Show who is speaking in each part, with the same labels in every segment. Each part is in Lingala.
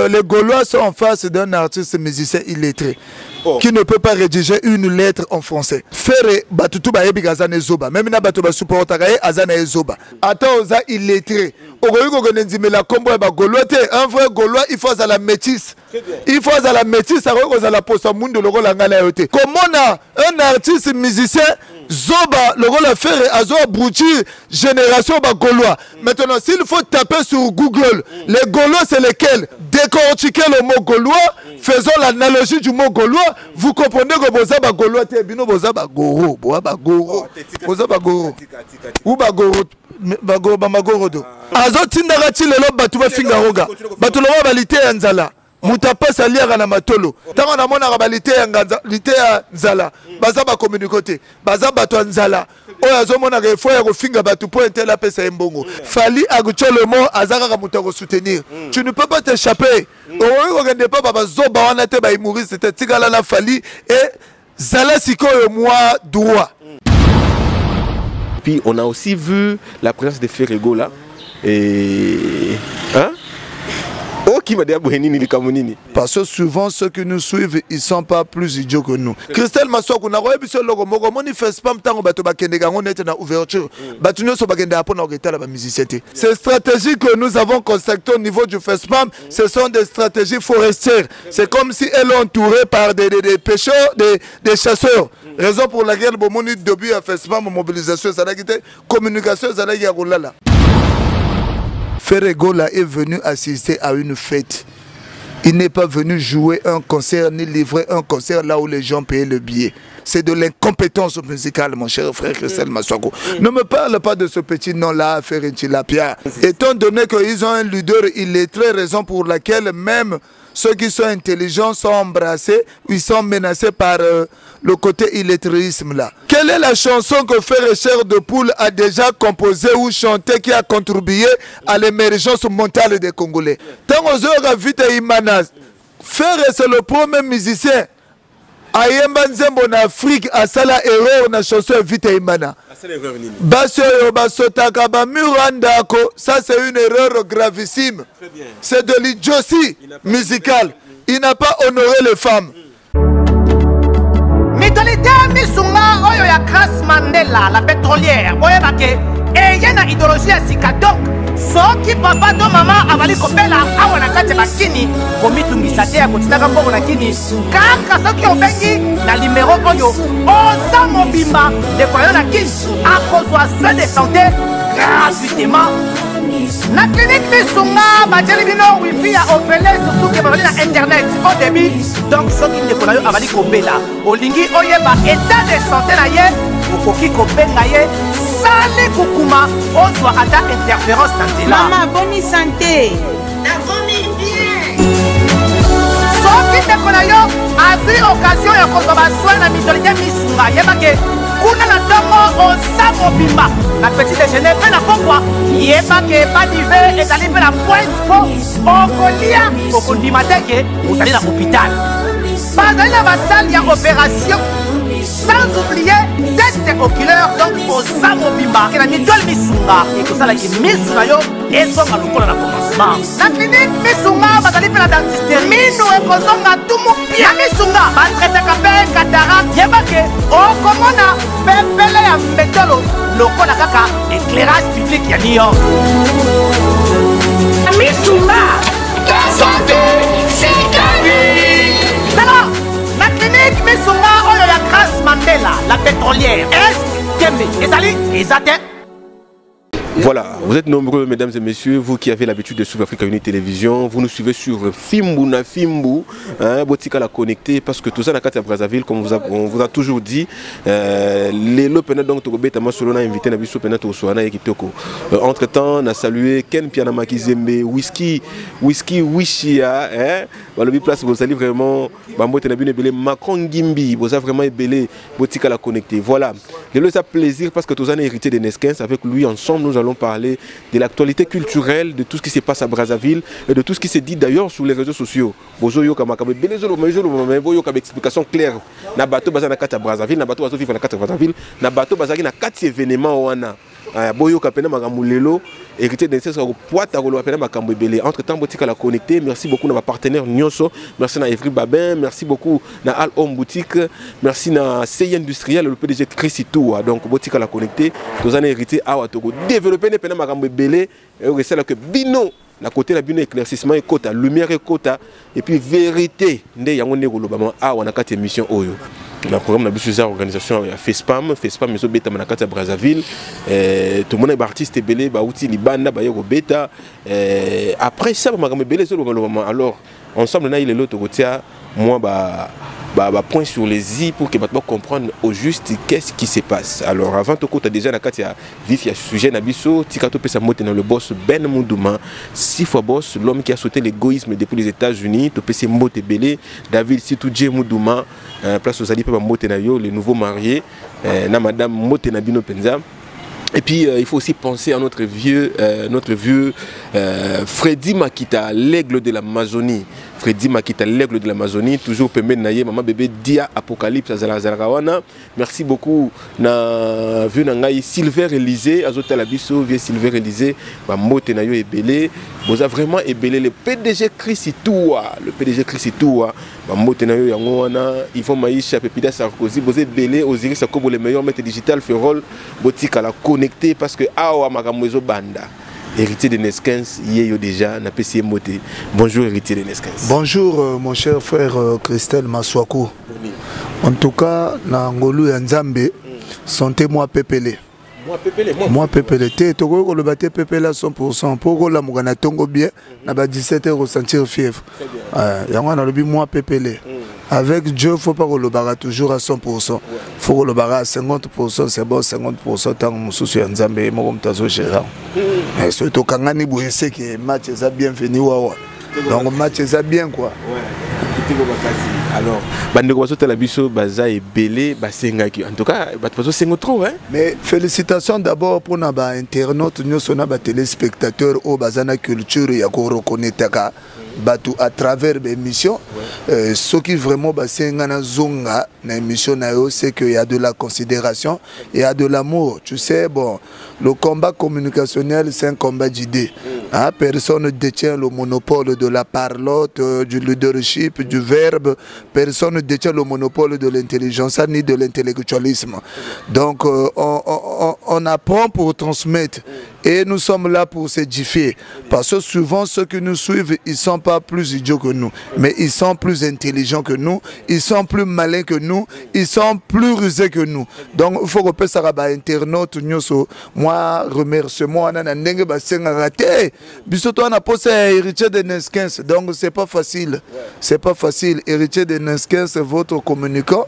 Speaker 1: les Gaulois sont en face d'un artiste musicien illettré qui ne peut pas rédiger une lettre en français. Faire batutu ba yebi gazane zoba. Même na batu ba supporta gaye azana zoba. Attends oza illettré. Ogoyi ko gonenzime la combo ba Gaulois te. Un vrai Gaulois il faut à la métisse. Il faut à la métisse ça ko za la posa mundo logo la ngala yote. Comment un artiste musicien zoba logo la faire azo abruti génération ba Gaulois. Maintenant s'il faut taper sur Google les Gaulois c'est lesquels? Décortiquer le mot Gaulois, faisons l'analogie du mot Gaulois. Vous comprenez que vous avez Gaulois, bino boza ba goro, boa ba goro, boza ba goro, ou ba goro, ba goro do. Azo tindara ti lelo batu ba fingaroga, batu lo ba lité nzala. Mutapa salia na matolo. Tango na mona ba lité ya nzala. Baza ba communiquer, baza batu nzala. Oyo azomona ke faut ya ko finga batu po entela pesa embongo. Fali agucholo mo azaka ka mutako soutenir. Tu ne peux pas t'échapper. Oyo ko ne pas baba zoba wana te ba humoriste te tigala la Fali et zala sikoyo moi droit.
Speaker 2: Puis on a aussi vu la présence de Ferrego là et hein?
Speaker 1: Parce que souvent ceux qui nous suivent, ils ne sont pas plus idiots que nous. Christelle Massouk, on a reçu ce logo, on ne fait pas tant que na ouverture. Ces stratégies que nous avons constatées au niveau du FESPAM, ce sont des stratégies forestières. C'est comme si elles sont entourées par des pêcheurs, des chasseurs. Raison pour laquelle mon début à FESPAM, mobilisation, ça a été communication, ça a été là. Ferrego est venu assister à une fête. Il n'est pas venu jouer un concert ni livrer un concert là où les gens payaient le billet. C'est de l'incompétence musicale, mon cher frère Christelle Massouk. Ne me parle pas de ce petit nom-là, Ferrinci Lapia. Étant donné qu'ils ont un leader illettré, raison pour laquelle même ceux qui sont intelligents sont embrassés, ils sont menacés par le côté illettérisme là. Quelle est la chanson que Frère Cher de Poule a déjà composée ou chantée qui a contribué à l'émergence mentale des Congolais? Tant aux heures vite Imanas, Frère c'est le premier musicien. Ayemba Nzembo en Afrique a sala erreur na chanson vite Imana. Basso basotaka ba murandako, ça c'est une erreur gravissime. C'est de l'idiotie musicale. Il n'a pas honoré les femmes.
Speaker 3: Mitolité misunga oyo ya Grace Mandela, la pétrolière. Oyo bake et y a une idéologie à sika donc. Soki papa to mama avali kopela awa na kati bakini komitungisa te ya kotinaka mbongo na kini kaka soki obengi na numéro oyo oza mobimba dekoyo na kini akozwa soin de santé gratuitement na clinique misunga batieli bino wifi ya opele surtout ke bazali na internet au début donc soki ndeko na yo avali kopela olingi oyeba état de santé na ye okoki kobenga ye sale kukuma ozwa ata interférence na nzela.
Speaker 4: Maman, bonne santé.
Speaker 3: Nakomi bien. Soki ndeko na yo azwi occasion ya kozwa baswin na mitolité misunga yebake kuna na ntongo oza mobimba na petit déjeuner mpe na pokwa yebake badive ezali mpe na pointe po okolia okondima te ke ozali na hôpital bazali na basale ya opération. Sans oublier test oculaire donc oza mobimba ke na mitole misunga ekosalaki misu na yo ezonga lokola na commencement na clinique misunga bazali mpe na dentiste minu ekozonga tumu na misunga batretaka mpe cataracte yebake okomona pepele ya mbetolo lokola kaka éclairage public ya New York. Misunga ta santé c'est ta vie. Alors la clinique misunga oyo ya Grace Mandela, la pétrolière. Est-ce que ezali ezate?
Speaker 2: Voilà, vous êtes nombreux, mesdames et messieurs, vous qui avez l'habitude de suivre Africa Unity Télévision, vous nous suivez sur Fimbu na Fimbu, Botika la connecté, parce que tout ça, à Brazzaville, comme on vous a toujours dit, les lopena donc Togobé Tama Solona invité Nabiso Pena Tosoana et Kitoko. Entre temps, on a salué Ken Piana Makizembe, Whisky Wishia, Balobi Place, vous allez vraiment, Bambo Tenabine Belé, Macron Gimbi, vous avez vraiment belé Botika la connecté. Voilà, le lot ça plaisir parce que tout ça est hérité de Neskens, avec lui ensemble, nous allons parler de l'actualité culturelle, de tout ce qui se passe à Brazzaville et de tout ce qui se dit d'ailleurs sur les réseaux sociaux. Bozo yo kama kabe belezolo mais boyo kama explication claire. Na bateau bazana kati à Brazzaville, na bateau bazo vivre na kati à Brazzaville, na bateau bazaki na kati événement wana. boyo kapena makambo lelo héritier de NSKS ko poata ko kapena makambo ebele entre temps botika la connecter. Merci beaucoup na partenaire nyonso, merci na Evry Babin, merci beaucoup na Al Home Boutique, merci na CI Industriel le PDG Christou. Donc botika la connecter tous an héritier awa to ko développer ne pena makambo ebele et c'est là que bino na côté la bino éclaircissement et quota lumière et quota et puis vérité nde yango ne kolobama awa na kati émission oyo. Le programme de la organisation FESPAM mais au bêta manakata Brazzaville. Tout le monde est artiste belé, outil libanda, bayoko bêta. Après ça, alors ensemble là il est l'autre côté, moi point sur les i pour que maintenant comprendre au juste qu'est-ce qui se passe. Alors avant tout tu as déjà na kati ya vif ya sujet na biso tikato pesa mote dans le boss Ben Moudouma 6 fois boss l'homme qui a sauté l'égoïsme depuis les États-Unis to pesa mote belé David Situdje Moudouma place aux alliés pe mote na yo les nouveaux mariés na madame mote na bino penza. Et puis il faut aussi penser à notre vieux Freddy Makita, l'aigle de l'Amazonie. Freddy Makita, l'aigle de l'Amazonie, toujours permet naye maman bébé Dia Apocalypse Azalazarawana. Merci beaucoup na vu nangai Silver Élysée, azota la biso vieux Silver Élysée, ba mote na yo ebelé, boza vraiment ebelé le PDG Chrisitoua, ba mote na yo yango wana, Yvon Maïcha Pepida Sarkozy, boza ebelé Osiris Akobo le meilleur maître digital Ferrol, botika la connecter parce que awa makamwezo banda. Héritier de NSKS, il y a déjà na PCM Moté. Bonjour héritier de NSKS. Bonjour
Speaker 1: mon cher frère Christelle Maswaku. En tout cas, na ngolu ya Nzambe, santé moi pepele. Moi pepele te toko le baté pepele à 100% pour la mugana tongo bien na ba 17h ressentir fièvre. Yango na lobi moi pepele. Avec Dieu, il ne faut pas que le barra toujours à 100%. Il faut que le barra à 50%, c'est bon, 50% tant que nous sommes en Zambie et nous sommes gérants. Mais surtout quand on a c'est que le match est bien fini. Donc le match est bien quoi.
Speaker 2: Alors, en tout cas, c'est trop.
Speaker 1: Mais félicitations d'abord pour nos internautes, nos téléspectateurs, au Bazana Culture, et à reconnaître à travers l'émission. Ce qui vraiment c'est qu'il y a de la considération, il y a de l'amour. Tu sais, bon, le combat communicationnel, c'est un combat d'idées. Hein? Personne ne détient le monopole de la parlotte, du leadership, du verbe. Personne ne détient le monopole de l'intelligence ni de l'intellectualisme. Donc, on apprend pour transmettre. Et nous sommes là pour s'édifier. Parce que souvent, ceux qui nous suivent, ils ne sont pas plus idiots que nous. Mais ils sont plus intelligents que nous. Ils sont plus malins que nous. Ils sont plus rusés que nous. Donc, il faut que ça soit internaute. Moi, remercie-moi. Bisoto, on a posé héritier de NSKS. Donc, c'est pas facile. C'est pas facile. Héritier de NSKS, c'est votre communicant.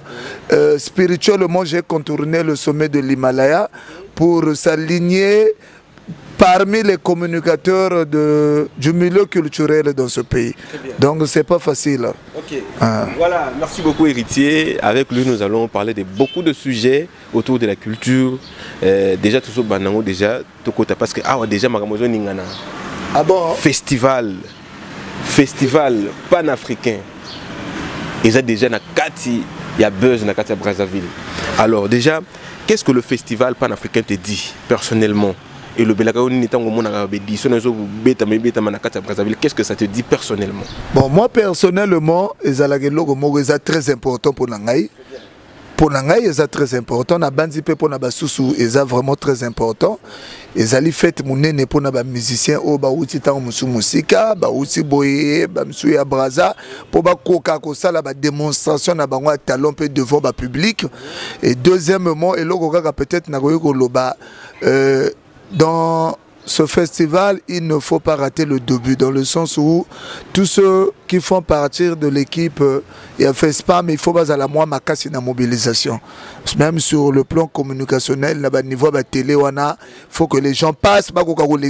Speaker 1: Spirituellement, j'ai contourné le sommet de l'Himalaya pour s'aligner parmi les communicateurs du milieu culturel dans ce pays. Donc c'est pas facile.
Speaker 2: Ok. Voilà, merci beaucoup héritier. Avec lui nous allons parler de beaucoup de sujets autour de la culture. Déjà tout ça banango déjà tout côté parce que déjà magamozo ningana.
Speaker 1: Ah bon?
Speaker 2: Festival panafricain. Ils ont déjà na kati il y a buzz na kati Brazzaville. Alors déjà qu'est-ce que le festival panafricain te dit personnellement? Et le qu'est-ce que ça te dit personnellement?
Speaker 1: Bon, moi personnellement, c'est très important pour Nangaï. Pour Nangaï, c'est très important. Na bandipe pour Nabasusu, c'est vraiment très important. Et ali fait mon nene pour les musiciens au baouti tant musika, baouti boye, bamsuya braza pour ba koka ko sala ba démonstration na bango talent peu devant ba public. Et deuxièmement, et logoka peut-être na ko loba dans ce festival, il ne faut pas rater le début, dans le sens où tous ceux qui font partir de l'équipe, il a fait spam, il faut pas à la moi ma casse une mobilisation. Même sur le plan communicationnel, à niveau de la télé, il faut que les gens passent,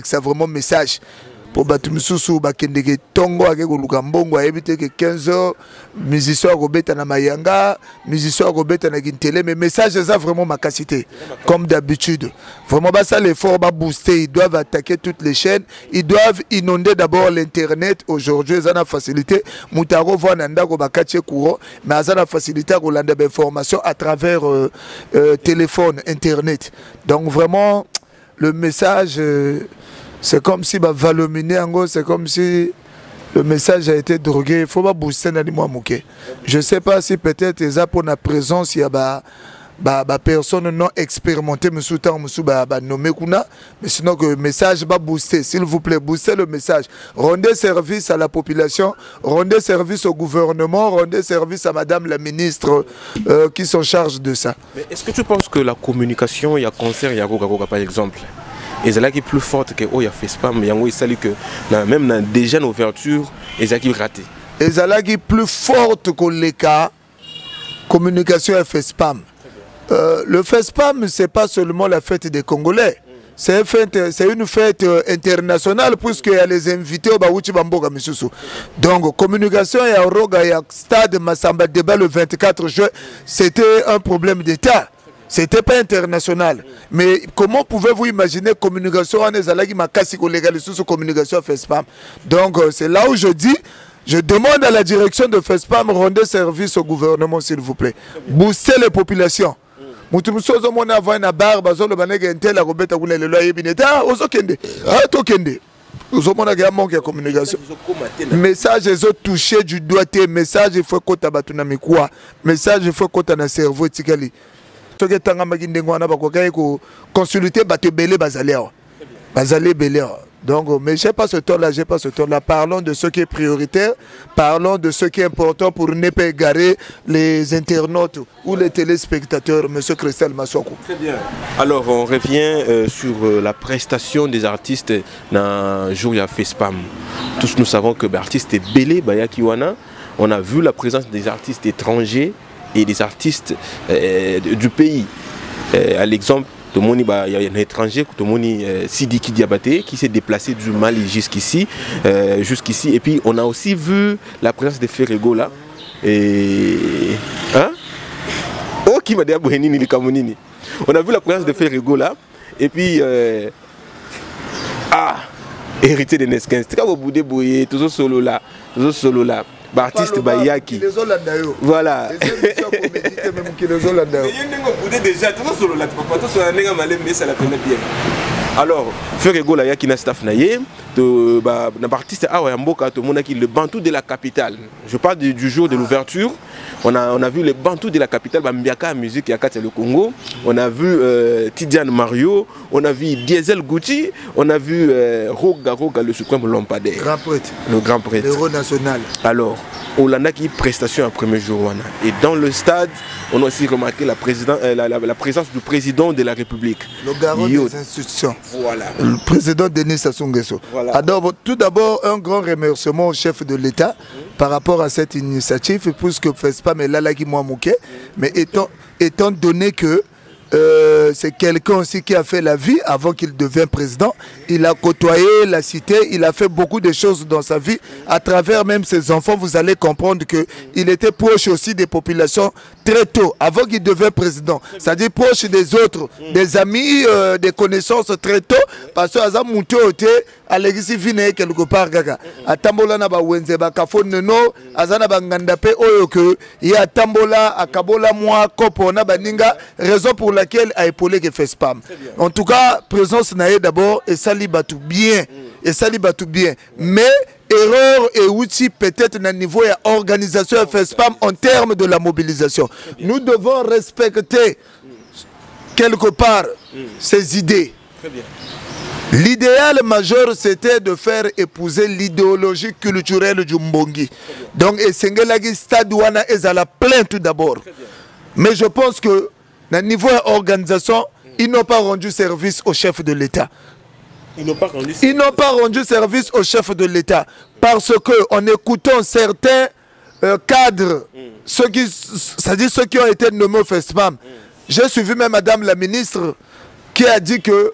Speaker 1: c'est vraiment un message. Pour Batumisusu, Bakendeke Tongo, avec Lukambongo, à éviter que 15 heures, musiciens Robeta na Mayanga, musiciens Robeta na Gintele, mais message c'est vraiment ma capacité, comme d'habitude. Vraiment, ça l'effort va booster, ils doivent attaquer toutes les chaînes, ils doivent inonder d'abord l'internet. Aujourd'hui, ils ont la facilité, Moutaro voit Nanda Robakache Kouro, mais ils ont la facilité à Rolanda d'informations à travers téléphone, internet. Donc vraiment, le message, c'est comme si valominer en gros, c'est comme si le message a été drogué. Il faut pas booster dans les mois mouqués. Je ne sais pas si peut-être ils ont pour la présence, il y a personne non expérimentée, mais nommé kuna, mais sinon que le message va booster. S'il vous plaît, boostez le message. Rendez service à la population, rendez service au gouvernement, rendez service à Madame la ministre qui sont en charge de ça.
Speaker 2: Mais est-ce que tu penses que la communication, il y a concert, il y a Roga par exemple, et c'est là qui est plus forte que il y a fait spam, il y a salue que même dans déjà une ouverture, et c'est qui raté.
Speaker 1: Et c'est là qui est plus forte que les cas communication et fait spam. Le FESPAM, ce n'est pas seulement la fête des Congolais. C'est une fête internationale puisqu'il y a les invités au Baouchi Bamboga Misusu. Donc, communication et à Roga et à Stade Massamba Débat le 24 juin, c'était un problème d'État. Ce n'était pas international. Mais comment pouvez-vous imaginer communication en Ezalagi Makasi sous communication à FESPAM? Donc, c'est là où je dis. Je demande à la direction de FESPAM de rendre service au gouvernement, s'il vous plaît. Booster les populations. Message ils ont touché du doigté, message il faut que tu aies quoi, message il faut que tu aies un cerveau tikali. Ce que tu as consulter Batebele Bazalé Belé. Donc, mais je n'ai pas ce temps-là, j'ai pas ce temps-là. Parlons de ce qui est prioritaire, parlons de ce qui est important pour ne pas égarer les internautes ou les téléspectateurs, M. Christelle Massoko.
Speaker 2: Très bien. Alors, on revient sur la prestation des artistes dans le jour où il y a fait spam. Tous nous savons que l'artiste est Belé, Bayakiwana. On a vu la présence des artistes étrangers et des artistes du pays. À l'exemple, il y a un étranger, Sidiki Diabaté, qui s'est déplacé du Mali jusqu'ici. Et puis on a aussi vu la présence de Ferrego là. Et... Hein? Oh, qui m'a dit Abouhenini, Kamonini. On a vu la présence de Ferrego là. Et puis... hérité de Nesquin. C'est comme au bout de Boye, tout solo là. Artiste Bayaki. Voilà. Alors, Ferrego la yaki na staff naye, artiste Awayamboka, tout le monde qui le Bantou de la capitale. Je parle du jour de l'ouverture. On a vu le Bantou de la capitale, Mbiaka musique Yakata le Congo. On a vu Tidiane Mario, on a vu Diesel Gucci, on a vu Roga le suprême Lampadaire. Le grand prêtre.
Speaker 1: L'héros national.
Speaker 2: Alors, on a qui prestation un premier jour. Et dans le stade, on a aussi remarqué la présence du président de la République.
Speaker 1: Le garant des institutions.
Speaker 2: Voilà.
Speaker 1: Le président Denis Sassou Nguesso. Voilà. Alors, tout d'abord, un grand remerciement au chef de l'État par rapport à cette initiative, puisque FESPAM est là qui m'a manqué. Mais étant donné que c'est quelqu'un aussi qui a fait la vie avant qu'il devienne président. Il a côtoyé la cité, il a fait beaucoup de choses dans sa vie. À travers même ses enfants, vous allez comprendre qu'il était proche aussi des populations très tôt, avant qu'il devienne président. C'est-à-dire proche des autres, des amis, des connaissances très tôt. Parce que Azam Moutote, Alexis Vine, quelque part, à Tambola na ba Wenze, ba Kafon Neno, Azana Bangandape, Oyoke, et à Tambola, à Kabola, moi, Kopo, na Baninga, raison pour laquelle a épaulé que fait spam. En tout cas, présence naïe d'abord, et ça tout bien, et ça tout bien. Mais erreur et outils peut-être à niveau et organisation fait spam en termes de la mobilisation. Nous devons respecter quelque part ces idées. L'idéal majeur, c'était de faire épouser l'idéologie culturelle du Mbongi. Donc, et Sengelagi Stadouana est à la plainte tout d'abord. Mais je pense que, à niveau organisation, ils n'ont pas rendu service au chef de l'État. Ils n'ont pas rendu service au chef de l'État. Parce qu'en écoutant certains cadres, c'est-à-dire ceux qui ont été nommés au FESPAM, j'ai suivi même Madame la ministre qui a dit que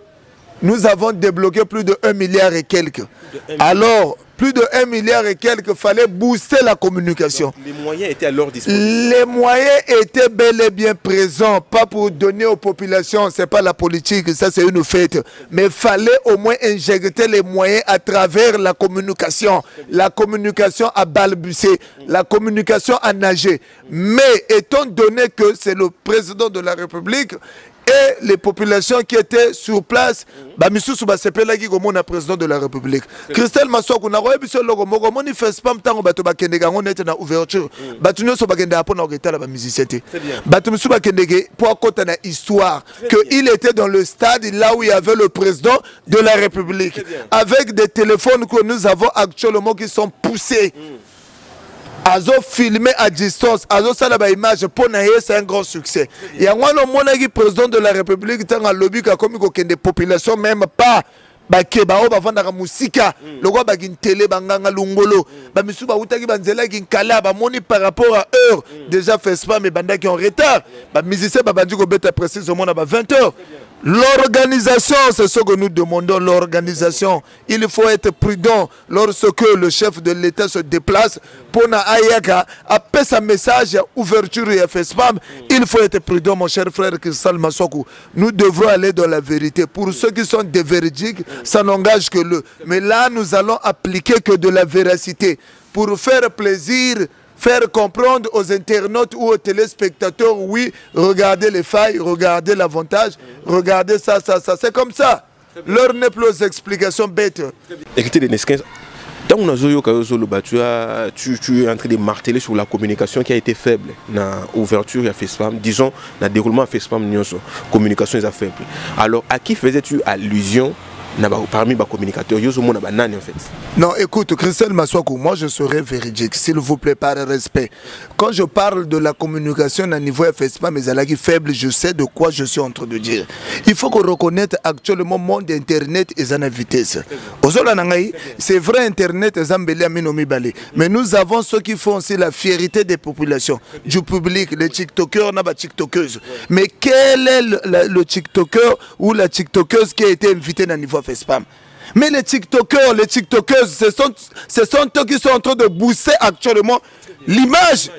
Speaker 1: nous avons débloqué plus de 1 milliard et quelques. Alors, plus de 1 milliard et quelques, fallait booster la communication.
Speaker 2: Donc, les moyens étaient à leur disposition.
Speaker 1: Les moyens étaient bel et bien présents, pas pour donner aux populations, c'est pas la politique, ça c'est une fête. Mais il fallait au moins injecter les moyens à travers la communication. La communication à balbutier, la communication à nager. Mais étant donné que c'est le président de la République, et les populations qui étaient sur place, Bamissou Basepelaki comme on président de la République. Christelle Massokou n'a pas pu logo moko moni FESPAM tango bato bakende gango net na ouverture. Batu nyo so bakende apona oketa la musicité. Batu musu bakende pour côté na histoire que il était dans le stade là où il y avait le président de la République avec des téléphones que nous avons actuellement qui sont poussés. Azo filmé à distance, Azo salaba image pour naïe, c'est un grand succès. Il y a un monaki président de la République dans un lobby qui a commis des populations même pas bakeba o bavanda musika lokwa bagin télé banganga lungolo ba misuba utaki banzela kinkala ba moni par rapport à heure déjà FESPAM mais banda qui en retard ba musicien ba bandi ko beta précisément à 20h. L'organisation, c'est ce que nous demandons, l'organisation. Il faut être prudent lorsque le chef de l'État se déplace pour na ayaka après sa message ouverture et FESPAM. Il faut être prudent, mon cher frère Christelle Massokou. Nous devrons aller dans la vérité. Pour ceux qui sont des véridiques, ça n'engage que le. Mais là, nous allons appliquer que de la véracité pour faire plaisir. Faire comprendre aux internautes ou aux téléspectateurs, oui, regardez les failles, regardez l'avantage, regardez ça. C'est comme ça. Leur n'est plus aux explications bêtes.
Speaker 2: Écoutez, les Nesquins, dans tu es en train de marteler sur la communication qui a été faible dans l'ouverture et FESPAM, disons, dans le déroulement de FESPAM, la communication est faible. Alors, à qui faisais-tu allusion parmi les communicateurs, en fait?
Speaker 1: Non, écoute, Christelle Massokou, moi je serai véridique, s'il vous plaît, par respect. Quand je parle de la communication à niveau FESPAM, mais à faible, je sais de quoi je suis en train de dire. Il faut qu'on reconnaisse actuellement le monde Internet et sa vitesse. C'est vrai, Internet est mais nous avons ceux qui font aussi la fierté des populations, du public, les TikTokers, les TikTokeuses. Mais quel est le TikToker ou la TikTokeuse qui a été invité à niveau FESPAM? Mais les TikTokers, les TikTokeuses, ce sont eux qui sont en train de booster actuellement l'image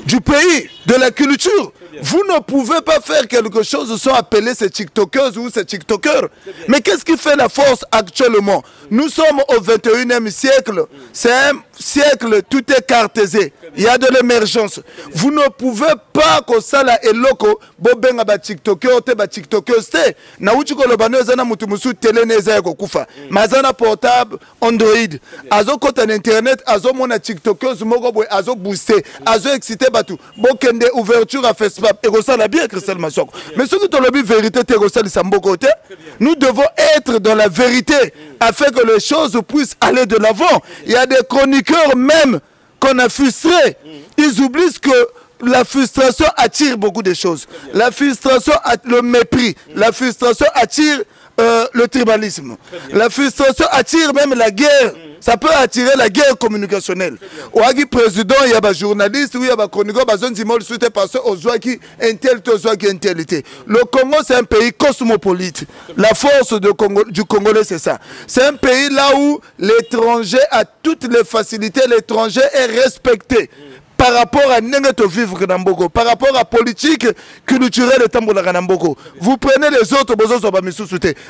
Speaker 1: du pays, de la culture. Vous ne pouvez pas faire quelque chose sans appeler ces TikTokeuses ou ces TikTokers. Mais qu'est-ce qui fait la force actuellement? Nous sommes au 21e siècle. C'est un siècle, tout est cartésé. Il y a de l'émergence. Vous ne pouvez pas que ça là est loco. Bobenga ba TikToker, te ba TikTokers te. Na uchi ko lobano ezana mutu musu télé neza ya kokufa. Mazana portable, Android. Azo kota na internet, azo mona TikTokers moko boy azo booster, azo exciter batu. Bokende ouverture à FESPAM. Et ça la bien Christelle Massokou. Mais ce que tu as vérité, nous devons être dans la vérité afin que les choses puissent aller de l'avant. Il y a des chroniqueurs même qu'on a frustrés. Ils oublient que la frustration attire beaucoup de choses. La frustration, le mépris. La frustration attire le tribalisme. La frustration attire même la guerre. Ça peut attirer la guerre communicationnelle. Au président, il y a des journalistes, il y a des chroniqueurs, il y a des gens parce aux gens qui intelligent. Le Congo, c'est un pays cosmopolite. La force du Congolais, c'est ça. C'est un pays là où l'étranger a toutes les facilités, l'étranger est respecté. Par rapport à Nengeto vivre Namboko, par rapport à politique culturelle et Tambola Namboko. Vous prenez les autres,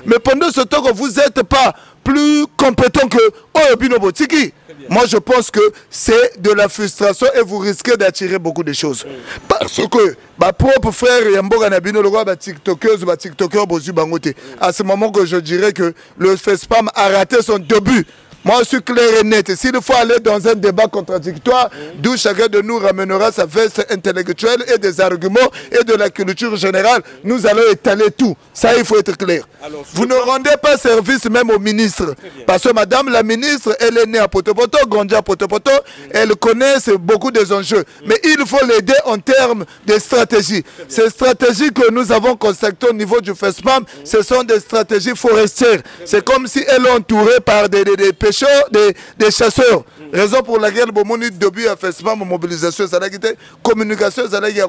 Speaker 1: mais pendant ce temps que vous n'êtes pas plus compétent que Oyobino Botiki, moi je pense que c'est de la frustration et vous risquez d'attirer beaucoup de choses. Parce que ma propre frère Yamboga Nabino, le roi TikToker Bozu Bangote, à ce moment que je dirais que le FESPAM a raté son début. Moi, je suis clair et net. S'il faut aller dans un débat contradictoire, d'où chacun de nous ramènera sa veste intellectuelle et des arguments et de la culture générale, nous allons étaler tout. Ça, il faut être clair. Alors, vous ne rendez pas service même au ministre. Parce que madame la ministre, elle est née à Potopoto, grandie à Potopoto, elle connaît beaucoup des enjeux. Mais il faut l'aider en termes de stratégie. Ces stratégies que nous avons consacrées au niveau du FESPAM, ce sont des stratégies forestières. C'est comme si elle est entourée par des des chasseurs. Raison pour laquelle bon moni début à FESPAM mobilisation ça a été communication ça a été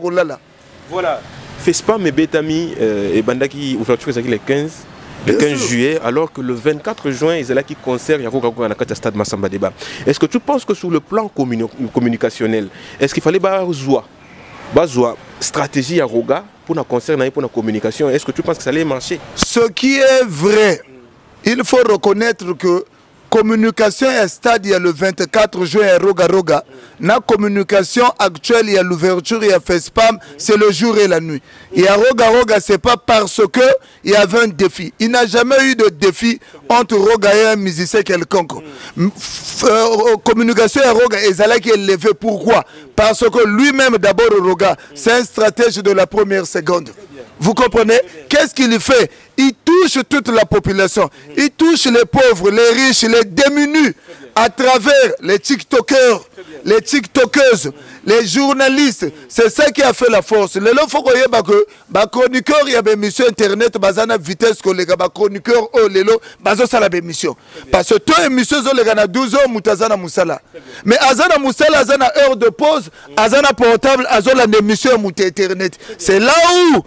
Speaker 2: voilà FESPAM et Betami et Bandaki ouverture c'est le 15 juillet alors que le 24 juin ils allaient qui concert Yako à la stade Massamba Débat. Est-ce que tu penses que sur le plan communicationnel est-ce qu'il fallait bazoa stratégie à Roga pour la concert pour la communication, est-ce que tu penses que ça allait marcher?
Speaker 1: Ce qui est vrai, il faut reconnaître que communication à stade, il y a le 24 juin à Roga Roga. La communication actuelle, il y a l'ouverture, il y a FESPAM, c'est le jour et la nuit. Et à Roga Roga, c'est pas parce que il y avait un défi. Il n'a jamais eu de défi entre Roga et un musicien quelconque. Communication à Roga, Ezala qui est élevé. Pourquoi? Parce que lui-même, d'abord, Roga, c'est un stratège de la première seconde. Vous comprenez? Qu'est-ce qu'il fait? Il touche toute la population. Il touche les pauvres, les riches, les démunis à travers les TikTokers, les TikTokeuses, les journalistes. C'est ça qui a fait la force. Le lot faut que les chroniqueurs, il y a des missions internet, bazana vitesse que les chroniqueurs oh lelo bazo sala des missions. Parce que toi émission zo les gana 12 heures mutazana musala. Mais azana musala azana heure de pause, azana portable, azona émission muté internet. C'est là où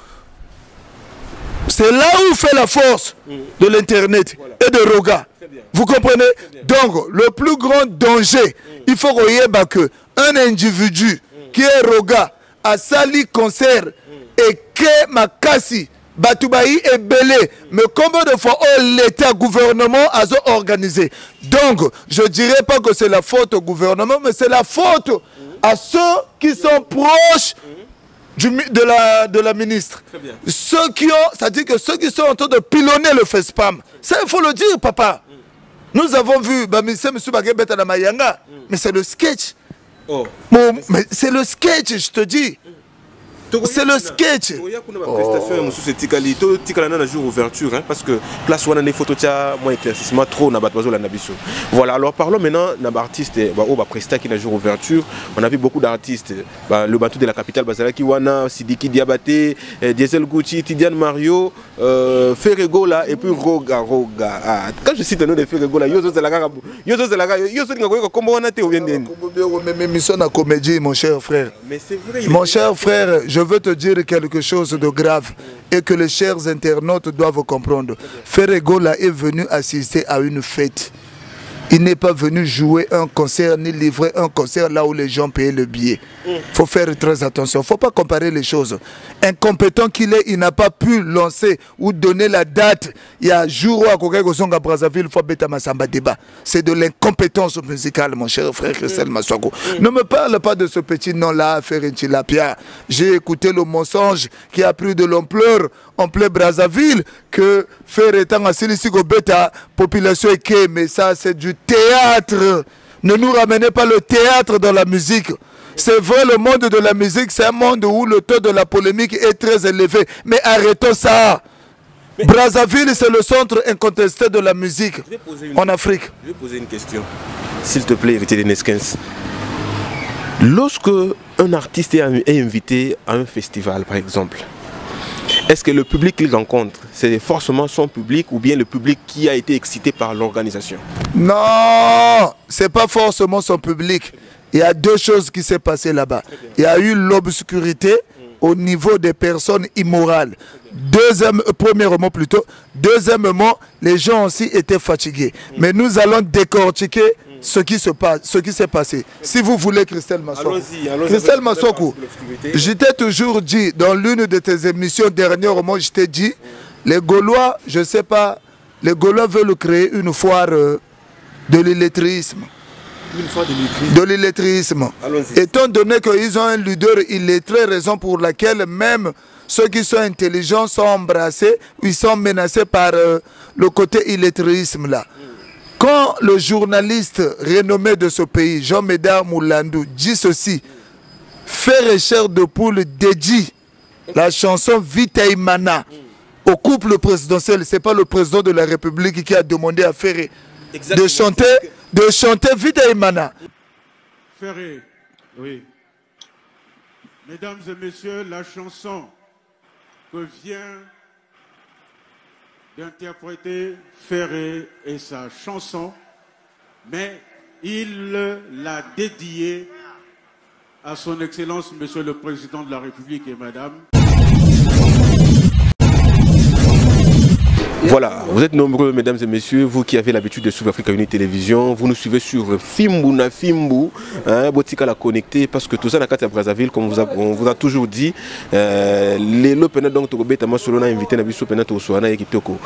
Speaker 1: fait la force de l'Internet et de Roga. Vous comprenez? Donc, le plus grand danger, il faut que un individu qui est Roga a sali concert et que Makasi, Batoubaï est belé. Mais combien de fois l'État, gouvernement a organisé? Donc, je ne dirais pas que c'est la faute au gouvernement, mais c'est la faute à ceux qui sont proches de la ministre. Ceux qui ont, c'est-à-dire que ceux qui sont en train de pilonner le FESPAM. Ça, il faut le dire, papa. Nous avons vu, mais c'est le sketch. Oh. Bon, mais c'est le sketch, je te dis. C'est le sketch.
Speaker 2: Il y a une prestation sur jour ouverture, parce que place où on a des photos, moins éclaircissement trop na batwazo la nabiso. Voilà, alors parlons maintenant d'un artiste au presta qui na jour ouverture. On a vu beaucoup d'artistes, le bateau de la capitale Bazalaki Wana, Sidiki Diabaté, Diesel Gucci, Tidiane Mario, Ferrego là et puis Roga Roga. Quand je cite le nom de Ferrego là, Yozo Zelaga, comment on a été au bien des
Speaker 1: mission à comédie, mon cher frère.
Speaker 2: Mais c'est vrai.
Speaker 1: Mon cher frère, je veux te dire quelque chose de grave et que les chers internautes doivent comprendre. Ferregola est venu assister à une fête. Il n'est pas venu jouer un concert ni livrer un concert là où les gens payaient le billet. Il faut faire très attention. Il ne faut pas comparer les choses. Incompétent qu'il est, il n'a pas pu lancer ou donner la date. Il y a un jour à Kokegosonga Brazzaville, il faut bêta Massamba débat. C'est de l'incompétence musicale, mon cher frère Christelle Massouakou. Ne me parle pas de ce petit nom-là, Ferentilapia. J'ai écouté le mensonge qui a pris de l'ampleur en plein Brazzaville que faire étant à Silisigo Beta, population est mais ça c'est du théâtre. Ne nous ramenez pas le théâtre dans la musique. C'est vrai, le monde de la musique, c'est un monde où le taux de la polémique est très élevé. Mais arrêtons ça. Brazzaville, c'est le centre incontesté de la musique en Afrique.
Speaker 2: Je vais poser une question, s'il te plaît, Héritier de Neskens. Lorsque un artiste est invité à un festival, par exemple, est-ce que le public qu'il rencontre, c'est forcément son public ou bien le public qui a été excité par l'organisation?
Speaker 1: Non, c'est pas forcément son public. Il y a deux choses qui s'est passées là-bas. Il y a eu l'obscurité au niveau des personnes immorales. Premièrement plutôt. Deuxièmement, les gens aussi étaient fatigués. Mais nous allons décortiquer ce qui s'est passé. Si vous voulez, Christelle Massouakou. Christelle Massouakou, je t'ai toujours dit, dans l'une de tes émissions dernièrement, je t'ai dit, les Gaulois, je ne sais pas, les Gaulois veulent créer une foire de l'illettrisme.
Speaker 2: Une fois
Speaker 1: de l'illettrisme. Étant donné qu'ils ont un leader illettré, raison pour laquelle même ceux qui sont intelligents sont embrassés, ils sont menacés par le côté illettrisme là. Quand le journaliste renommé de ce pays, Jean-Médard Moulandou, dit ceci, Faire et chair de poule dédie la chanson Vitaïmana au couple présidentiel. Ce n'est pas le président de la République qui a demandé à Ferré de chanter Vitaïmana.
Speaker 4: Ferré, oui. Mesdames et messieurs, la chanson que vient d'interpréter Ferré et sa chanson, mais il l'a dédiée à son Excellence, Monsieur le Président de la République et Madame.
Speaker 2: Voilà, vous êtes nombreux, mesdames et messieurs, vous qui avez l'habitude de suivre Africa Unity Télévision, vous nous suivez sur Fimbuna Fimbu, Botika la connecté, parce que tout ça, à Brazzaville, comme on vous a toujours dit, les lopena donc Togobé Tama Solona invité Nabiso Pena Tosoana et Kitoko.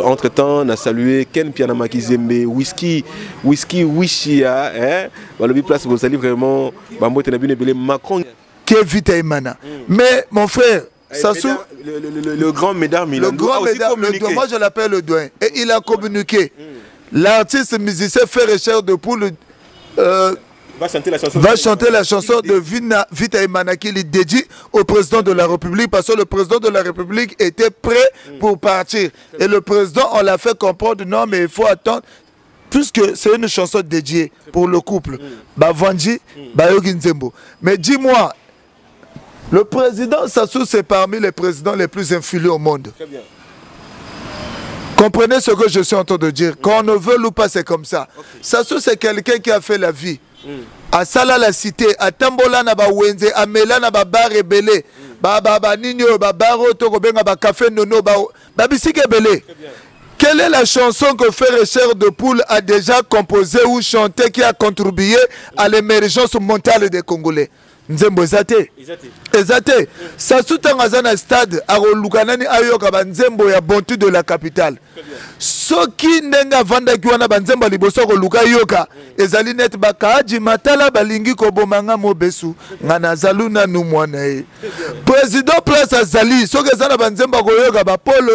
Speaker 2: Entre temps, on a salué Ken Pianama Kizembe, Whisky Wishia, Balobi Place, vous allez vraiment, Bambo Tenabine Belé Macron.
Speaker 1: Qui est vite Imana. Mais mon frère, Sassou,
Speaker 2: le grand Médard Milan,
Speaker 1: le grand Médard, moi je l'appelle le doyen, et il a communiqué. L'artiste musicien Frère et Chair de Poule va chanter la chanson de Vita Imana qu'il dédie au président de la République, parce que le président de la République était prêt pour partir. Et le président, on l'a fait comprendre, non mais il faut attendre, puisque c'est une chanson dédiée pour le couple. Bavandji, Bayogi Nzembo. Mais dis-moi, le président Sassou, c'est parmi les présidents les plus influents au monde.
Speaker 2: Très bien.
Speaker 1: Comprenez ce que je suis en train de dire. Quand on ne veut ou pas, c'est comme ça. Okay. Sassou, c'est quelqu'un qui a fait la vie. À Sala la cité, à Tambola na ba Wenze, à Mela na ba bar rebelle, ba Nino, ba baro toko benga ba café nono, ba bisike belé. Quelle est la chanson que Frère et Chair de Poule a déjà composée ou chantée qui a contribué à l'émergence mentale des Congolais? Nzembo ezate. Ezate. Sassou tangazana stade a lukanani ayoka ba nzembo ya bontu de la capitale. Soki ndenga vanda kiwana ba nzembo liboso ko luka yoka ezali net bakaji matala balingi ko bomanga mobesu ngana zaluna nu mwana e. Président Place azali soki ezana ba nzembo ko yoka ba Polo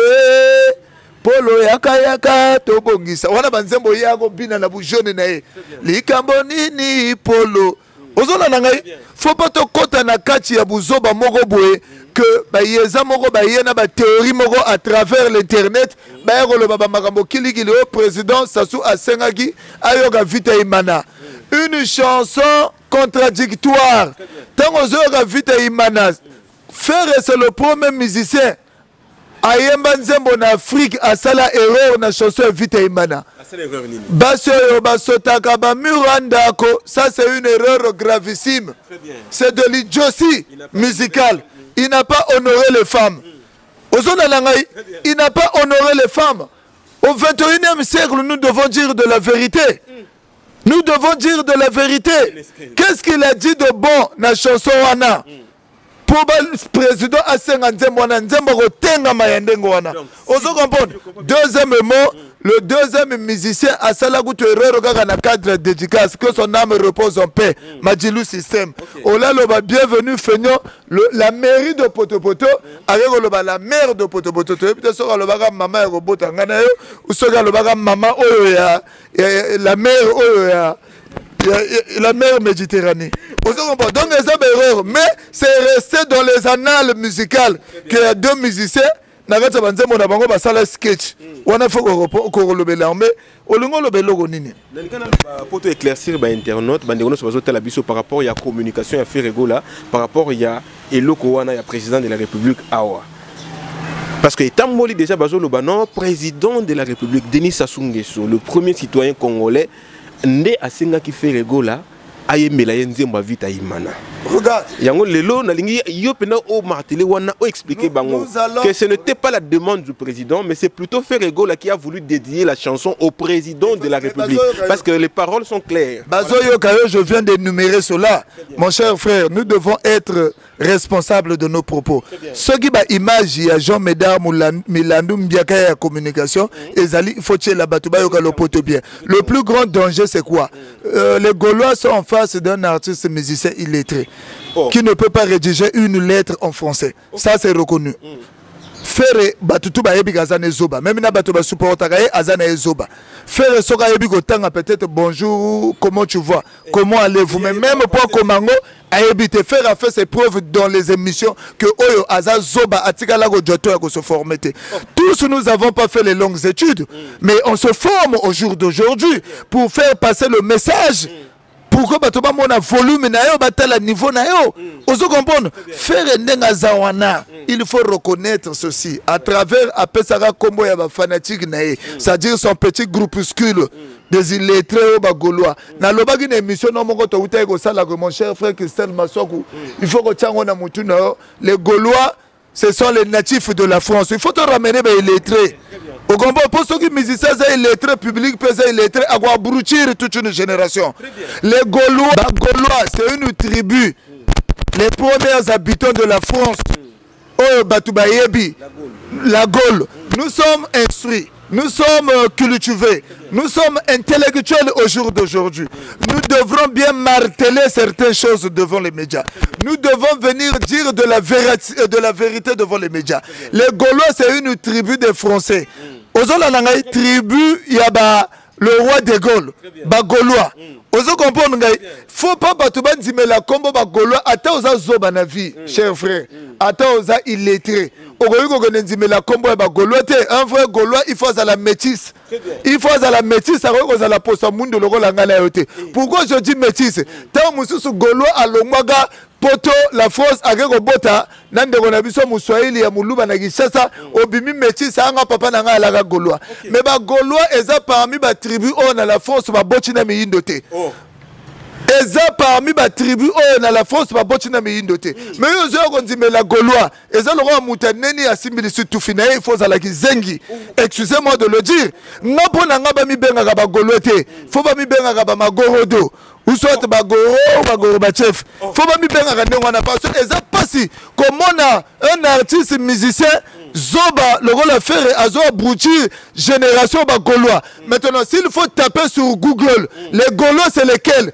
Speaker 1: yaka tobongisa wana ba nzembo yako bina na bujone na e. Likambo nini Polo. Ozona nangai faut pas te kota na kati ya buzoba moko boye que ba yeza moko ba yena ba théorie moko à travers l'internet ba yolo baba makambo kilikili au président Sassou asengaki ayoka Vita Imana une chanson contradictoire tango zoka Vita Imana Frère c'est le premier musicien ayemba nzembo na Afrique asala erreur na chanson Vita Imana. Basoyo basotaka ba murandako, ça c'est une erreur gravissime. C'est de l'idiotie musicale. Il n'a pas honoré les femmes. Il n'a pas honoré les femmes. Au 21e siècle, nous devons dire de la vérité. Nous devons dire de la vérité. Qu'est-ce qu'il a dit de bon dans la chanson Wana? Pour le président Asenga Nzembo Nzembo Tenga Mayandengo Wana. Oso comprendre. Deuxième mot, le deuxième musicien Asalagu Tuerero Gaga na cadre dédicace, que son âme repose en paix. Madjilou système. Ola Loba bienvenue Feignon, la mairie de Potopoto, avec Loba la mère de Potopoto. Tu peux soga Loba maman et robota ngana yo, ou soga Loba maman oyo ya la mère oyo ya la mer Méditerranée. Donc les erreurs, mais c'est resté dans les annales musicales qu'il y a deux musiciens. Nagata banzemo na bango basala sketch. Wana faut ko lobela mais olingo lobelo gonini.
Speaker 2: Pour te éclaircir ba internaute bandegono so bazotala biso par rapport ya communication ya Ferrego là par rapport ya eloko wana ya président de la République awa. Parce que Tamboli déjà bazolo banon président de la République Denis Sassou Nguesso, le premier citoyen congolais Nde asenga ki Ferrego là ayemela yenzemba Vita Imana.
Speaker 1: Regarde.
Speaker 2: Yango lelo na lingi yo pena o martelé wana o expliquer bango que ce n'était pas la demande du président mais c'est plutôt Ferrego là qui a voulu dédier la chanson au président de la République parce que les paroles sont claires.
Speaker 1: Bazoyo Kayo, je viens d'énumérer cela. Mon cher frère, nous devons être responsables de nos propos. Ce qui va image ya Jean Médard Milandou Mbiaka ya communication ezali faut que la batuba yo kalo poto bien. Le plus grand danger c'est quoi? Les Gaulois sont en face d'un artiste musicien illettré qui ne peut pas rédiger une lettre en français. Ça c'est reconnu. Faire batutu ba yebi gazane zoba même na batu ba supporta gae azana zoba faire soka yebi gotanga peut-être bonjour comment tu vas comment allez-vous mais même pour komango ayebi te faire a fait ses preuves dans les émissions que oyo aza zoba atika la go joto ya ko se former. Tous nous avons pas fait les longues études mais on se forme au jour d'aujourd'hui pour faire passer le message. Pourquoi batoba mona volume na yo batala niveau na yo ozo comprendre faire ndenga zawana il faut reconnaître ceci à travers apesaka kombo ya ba fanatique na ye c'est-à-dire son petit groupuscule des illettrés au bagolois na lobaki une émission no moko to uta ko sala ko mon cher frère Christelle Massokou il faut que tiango na mutu na les Gaulois ce sont les natifs de la France il faut te ramener ba illettrés Au combat, pour ceux qui musiciens, il est très public, il est très abrutir toute une génération. Les Gaulois, c'est une tribu. Les premiers habitants de la France. Oh, Batoubayebi, la Gaule. Nous sommes instruits. Nous sommes cultivés, nous sommes intellectuels au jour d'aujourd'hui. Nous devrons bien marteler certaines choses devant les médias. Nous devons venir dire de la vérité devant les médias. Les Gaulois, c'est une tribu des Français. Aux tribu, il y a le roi des Gaules, Gaulois. Vous comprenez? Il ne faut pas que la combo Gaulois, attends aux zoba na vie, chers frères. Attends aux illettrés. Un vrai Gaulois, il faut à la métisse. Il faut à la métisse, à la poste monde pourquoi je dis métisse? Tant que Gaulois à l'Omaga, poto la France a bota nande ko na biso muswahili ya muluba na Kinshasa obimi métisse anga papa na nga la Gaulois. Mais ba Gaulois eza parmi ba tribu on a la France ba botina miyindo te. Eza parmi ba tribu on a la France ba botina miyindo te. Mais yo zo ko ndimela Gaulois eza loko mutaneni asimbili situfina il faut za la kizengi. Excusez-moi de le dire. Ngapo na nga ba mi benga ba Gaulois te. Faut ba mi benga ba magorodo. Ou soit Bagoro Bachef. Faut pas me faire un parce que c'est pas si comme on a un artiste musicien Zoba le rôle à faire à Zoba Brouchi génération Gaulois. Maintenant s'il faut taper sur Google les Gaulois c'est lesquels?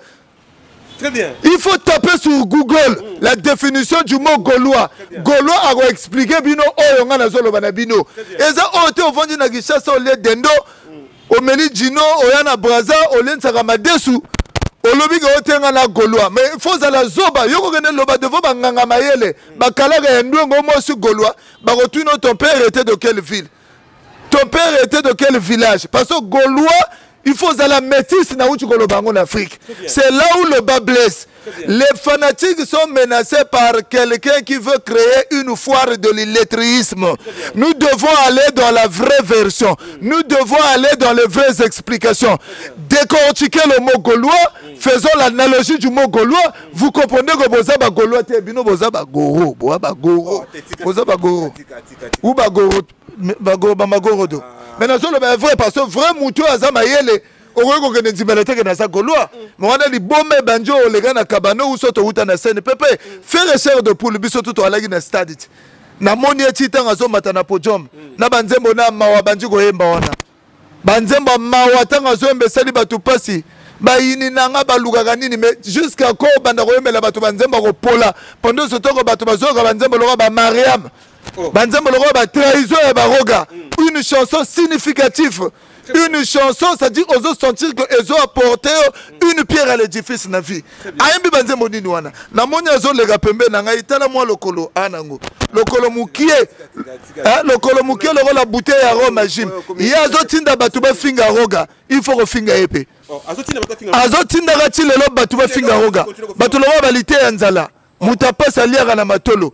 Speaker 2: Très bien.
Speaker 1: Il faut taper sur Google la définition du mot Gaulois. Gaulois a expliqué bino oh on a zolo bana bino. Et ça oh te vendu na Kinshasa au lait dendo au meli Dino au yana Braza au lait Saramadesu. Olobi ga otenga na Gaulois mais faut za la zoba yoko kene loba devant banganga mayele bakalaga ya ndongo mo su Gaulois ba retourner ton père était de quelle ville? Ton père était de quel village? Parce que Gaulois il faut à la métisse na uchi kolobango en Afrique. C'est là où le bas blesse. Les fanatiques sont menacés par quelqu'un qui veut créer une foire de l'illettrisme. Nous devons aller dans la vraie version. Nous devons aller dans les vraies explications. Décortiquer le mot Gaulois, faisons l'analogie du mot Gaulois. Vous comprenez que vous avez Gaulois, vous avez Goro, vous avez Goro, vous avez Goro, ou Bagoro. Maintenant, c'est vrai parce que vrai moutou azamayele. Ogo ko ne dimelete ke na sa Gaulois. Mais on a li bombe banjo les gars na kabano ou soto uta na scène pepe. Faire cher de poule biso tout alagi na stade. Na moni etita ngazo mata na podium. Na banzembo na mawa banji ko yemba wana. Banzembo mawa tanga zo mbesali batu pasi. Ba yini nanga baluka nini mais jusqu'à ko banda ko yemela batu banzembo ko pola. Pendant ce temps ko batu bazoka banzembo lo ba Mariam. Banzembo lo ba trahison et ba roga. Une chanson significative. Une chanson, ça dit aux autres sentir qu'ils ont apporté une pierre à l'édifice na vie. Ayembi banze monini wana. Na moni azo lega pembe na ngai tala moi lokolo anango. Lokolo mukie. Lokolo mukie loko la bouteille à Rome Jim. Il azo tinda batu ba finga roga. Il faut refinga épée. Azo tinda gati lelo batu ba finga roga. Batu loko ba lité nzala. Mutapa saliara na matolo.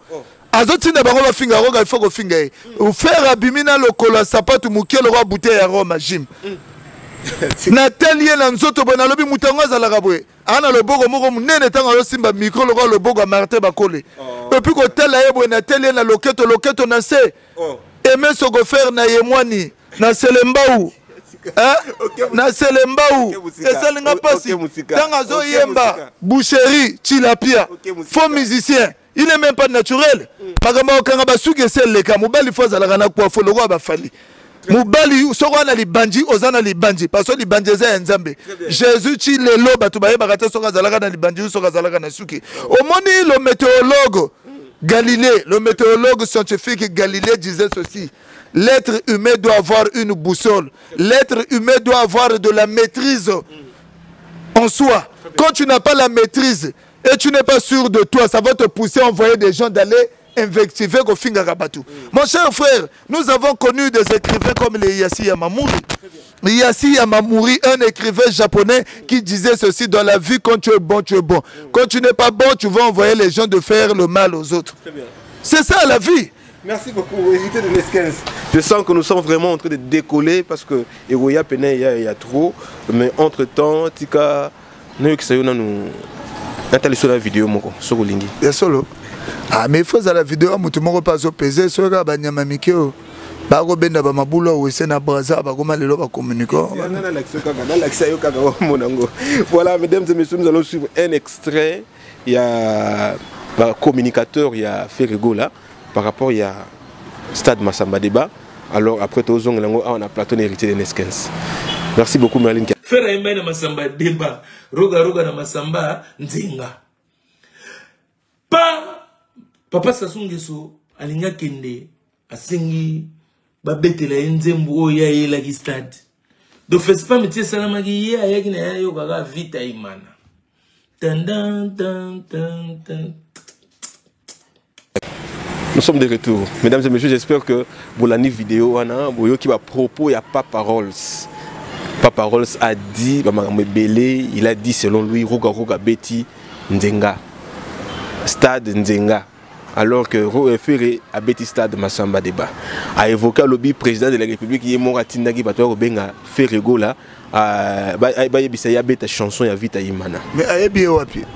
Speaker 1: Azotinda bango ba finga roga il faut ko finga e ou faire abimina lokolo sapatu mukie lo bouteille ya Rome Jim na telie na nzoto bona lobi mutango azala kabwe ana le bogo moko munene tanga yo simba micro lo le bogo Martin Bakole et puis ko tela yebo na telie na loketo na se aimer so go faire na yemwani na selembau na selembau esalinga pasi tanga zo yemba boucherie tilapia faux musicien. Il n'est même pas naturel. Magamba okanga basuke seleka mobali foza la kana kwa folo ba fali. Mobali soko na libanji ozana libanji parce que libanji za nzambe. Jésus ti lelo batu ba yeba kata soka zalaka na libanji soka zalaka na suki. Omoni le météorologue Galilée, le météorologue scientifique Galilée disait ceci. L'être humain doit avoir une boussole. L'être humain doit avoir de la maîtrise en soi. Quand tu n'as pas la maîtrise et tu n'es pas sûr de toi, ça va te pousser à envoyer des gens d'aller invectiver au Finga Rabatou. Mon cher frère, nous avons connu des écrivains comme les Yassi Yamamuri. Yassi Yamamuri, un écrivain japonais qui disait ceci: dans la vie, quand tu es bon, tu es bon. Quand tu n'es pas bon, tu vas envoyer les gens de faire le mal aux autres. C'est ça la vie.
Speaker 2: Merci beaucoup, évitez de l'esquince. Je sens que nous sommes vraiment en train de décoller parce que il y a trop. Mais entre-temps, Tika, nous nous sur la vidéo moko sur lingi.
Speaker 1: Bien solo. Ah mais il faut à la vidéo mutu moko pas peser sur ka banyama mikeo. bako benda ba mabula wese na braza bakoma lelo ba communiquer.
Speaker 2: Voilà, mesdames et messieurs, nous allons suivre un extrait. Il y a un communicateur, il y a Ferrego là, par rapport il y a Stade Massamba Débat. Alors après tout on a Platon héritier de Neskens. Merci beaucoup Merlin.
Speaker 5: Ferrego na Massamba Débat, roga na Massamba Nzenga. Papa Sassou Nguesso alinga kende asengi babetela nzembo oya yela ki stade. Do fais pas métier salama ki ya yaki na yo kaka vita imana.
Speaker 2: Nous sommes de retour. Mesdames et messieurs, j'espère que pour la vidéo, qui va propos, il y a Papa Rolls. Papa Rolls a dit, il a dit selon lui, Roga Betty Nzenga. Stade Nzenga. Alors que Ferré a Betty Stade Massamba Débat. A évoqué le président de la République, qui est Moratina qui va Benga Ferrego là. Chanson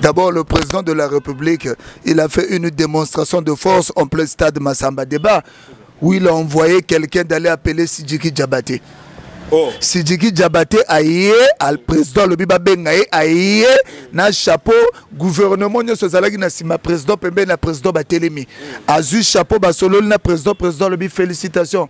Speaker 1: d'abord le président de la République il a fait une démonstration de force en plein stade Massamba Débat où il a envoyé quelqu'un d'aller appeler Sidiki Diabaté. Sidiki Diabaté aïe al président le biba bengaye aïe na chapeau gouvernement nyo sozalaki na sima président pembe na président batelemi azu chapeau basolo na président le bi félicitations,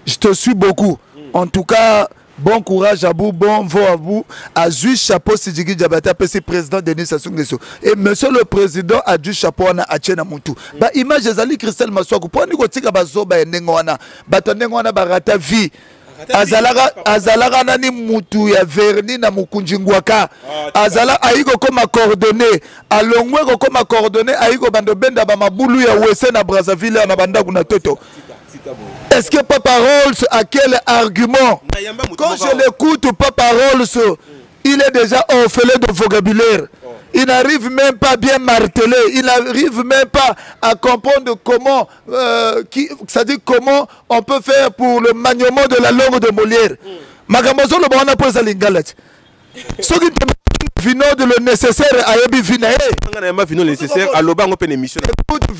Speaker 1: je te suis beaucoup en tout cas. Bon courage à vous, bon vent à vous. A du chapeau Sidiki Diabaté, c'est président Denis Sassou Nguesso. Et monsieur le président a du chapeau na Atiena Moutou. Ba image Zali Christelle Maswaku. Pour nous tika bazo ba nengwana. Batonengwana barata vie. Azalara nani Moutou ya verni na mukunjingwaka. Azala aiko comme coordonné. Alongwe comme coordonné aiko bando benda ba mabulu ya wese na Brazzaville na banda kuna toto. Est-ce que Papa Rolls a quel argument? Quand je l'écoute, Papa Rolls, il est déjà orphelin de vocabulaire. Il n'arrive même pas à bien marteler. Il n'arrive même pas à comprendre comment, c'est-à-dire comment on peut faire pour le maniement de la langue de Molière. Magamozo le bon appose à l'Ingalat. Ce qui vino de le nécessaire à Ebi Vinae.
Speaker 2: Vino nécessaire à l'Oban Open Émission.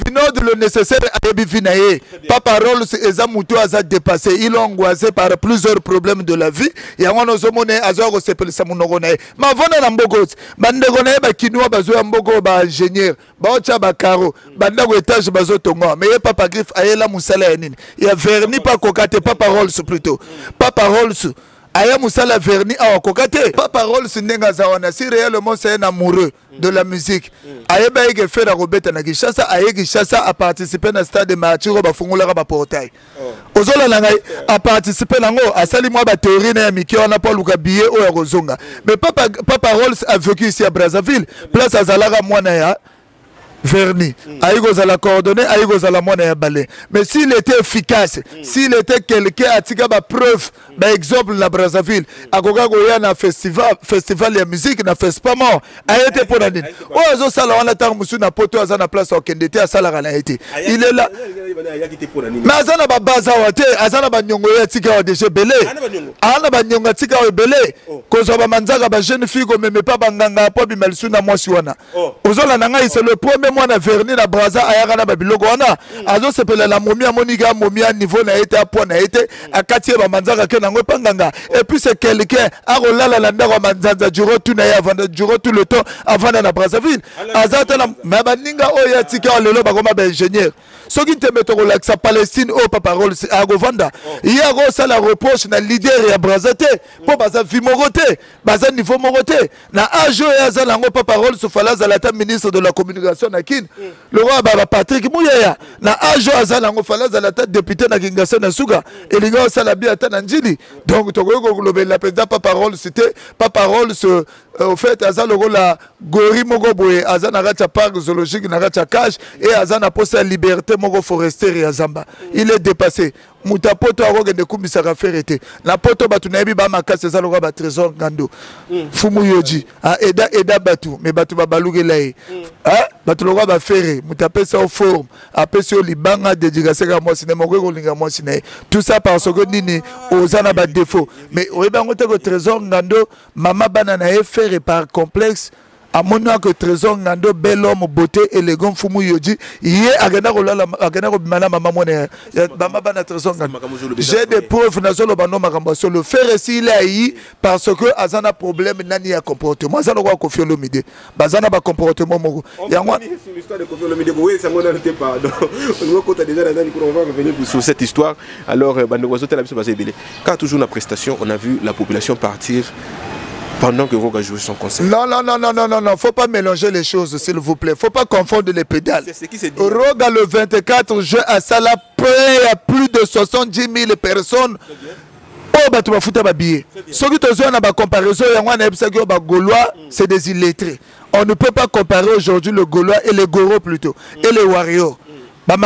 Speaker 1: Vino de le nécessaire à Ebi Vinae. Papa Rolls et Zamoutou a dépassé. Il a angoissé par plusieurs problèmes de la vie. Il y a un homme Azor Sepel Samunogone. Ma vona Nambogos. Bandegone Bakinoa Bazo Ambogo ba ingénieur. Baocha Bakaro. Bandago étage Bazo Tongo. Mais Papa Griff Ayela Moussala Yanin. Il y a Verni pas Kokate. Papa Rolls plutôt. Papa Rolls. Aya Moussala Verni a kokate. Papa Rolls Nenga Zawana. Si réellement c'est un amoureux de la musique. Aya Baïge fait la robette na Gishasa. Aya Gishasa a participé dans le stade de Machiro Bafungola Baportail. Ozola Nangai a participé dans a sali moi ba théorie na Miki on a pas luka billet au Rozonga. Mais Papa Rolls a vécu ici à Brazzaville. Place à Zalara Mouanaya. Verni, Aïgo la coordonnée, Aïgo la monnaie balai. Mais s'il était efficace, s'il était quelqu'un à Tigaba preuve, par exemple la Brazzaville, à Gogagoya na festival de musique, na festival, a été pour l'année. Oh, zo sala on attend monsieur na poto azana place au Kendete à Salara na été. Il est là. Mais azana ba baza wate, azana ba nyongo ya tika déjà belé. Ana ba nyonga tika belé. Kozo ba manzaga ba jeune fille ko même pas banganga po bimelsu na mwasi wana. Ozola nanga c'est le premier moi na verni na braza ayaka na babiloko wana azo sepela la momia monika momia niveau na été à point na été à quartier ba manzaka ke nango panganga et puis c'est quelqu'un a rolala la ndako manzanza juro tu na ya vanda juro tout le temps avant na Brazzaville azata na mabaninga oya tika lelo bakoma ba ingénieur soki te metoko laksa Palestine au Papa Rolls a govanda ya go sala reproche na leader ya Brazzaville po baza vimoroté baza niveau moroté na ajo ya za nango Papa Rolls falaza la ministre de la communication le roi Baba Patrick Mouyaya na ajo azalango falaza la tête député na Kinshasa na Suga et les gars sala bien ta njili donc to ko lobe la président Papa Rolls c'était Papa Rolls au fait azalo la gori moko boye azana racha parc zoologique na racha cage et azana posa liberté moko forestière ya Zamba il est dépassé muta poto akokende kumbisaka ferete na poto batu na yebi ba makasi ezaloka ba trésor ngando fumu yoji eda batu me batu babalukela ye batu lokwa ba fere muta pesa au forme apesi o libanga dédicacer moi cinéma ko kolinga moi ciné tout ça parce que nini ozana ba défaut mais oyebango te ko trésor ngando mama bana na ye faire par complexe à mon que trésor ngando bel homme beauté élégant fumu yoji yé agana rolala agana robimana maman mone bamba bana trésor ngando j'ai des preuves na zolo bano makambo sur le faire ici là yi parce que azana problème nani ya comportement azana ko Koffi Olomide bazana ba comportement moko yango
Speaker 2: sur l'histoire de Koffi Olomide oui ça mon n'était pas donc quand déjà la dame on va revenir sur cette histoire alors bando wazo tela biso basé belé car toujours la prestation on a vu la population partir pendant que Roga jouait son concert.
Speaker 1: Non, faut pas mélanger les choses, s'il vous plaît. Faut pas confondre les pédales.
Speaker 2: C'est ce qui s'est dit.
Speaker 1: Roga le 24 juin à Sala, à plus de 70 000 personnes. Oh, bah tu vas foutre ma billet. Ce qui te dit, la comparaison, Gaulois, c'est des illettrés. On ne peut pas comparer aujourd'hui le Gaulois et les Goro plutôt, et les Warriors. Le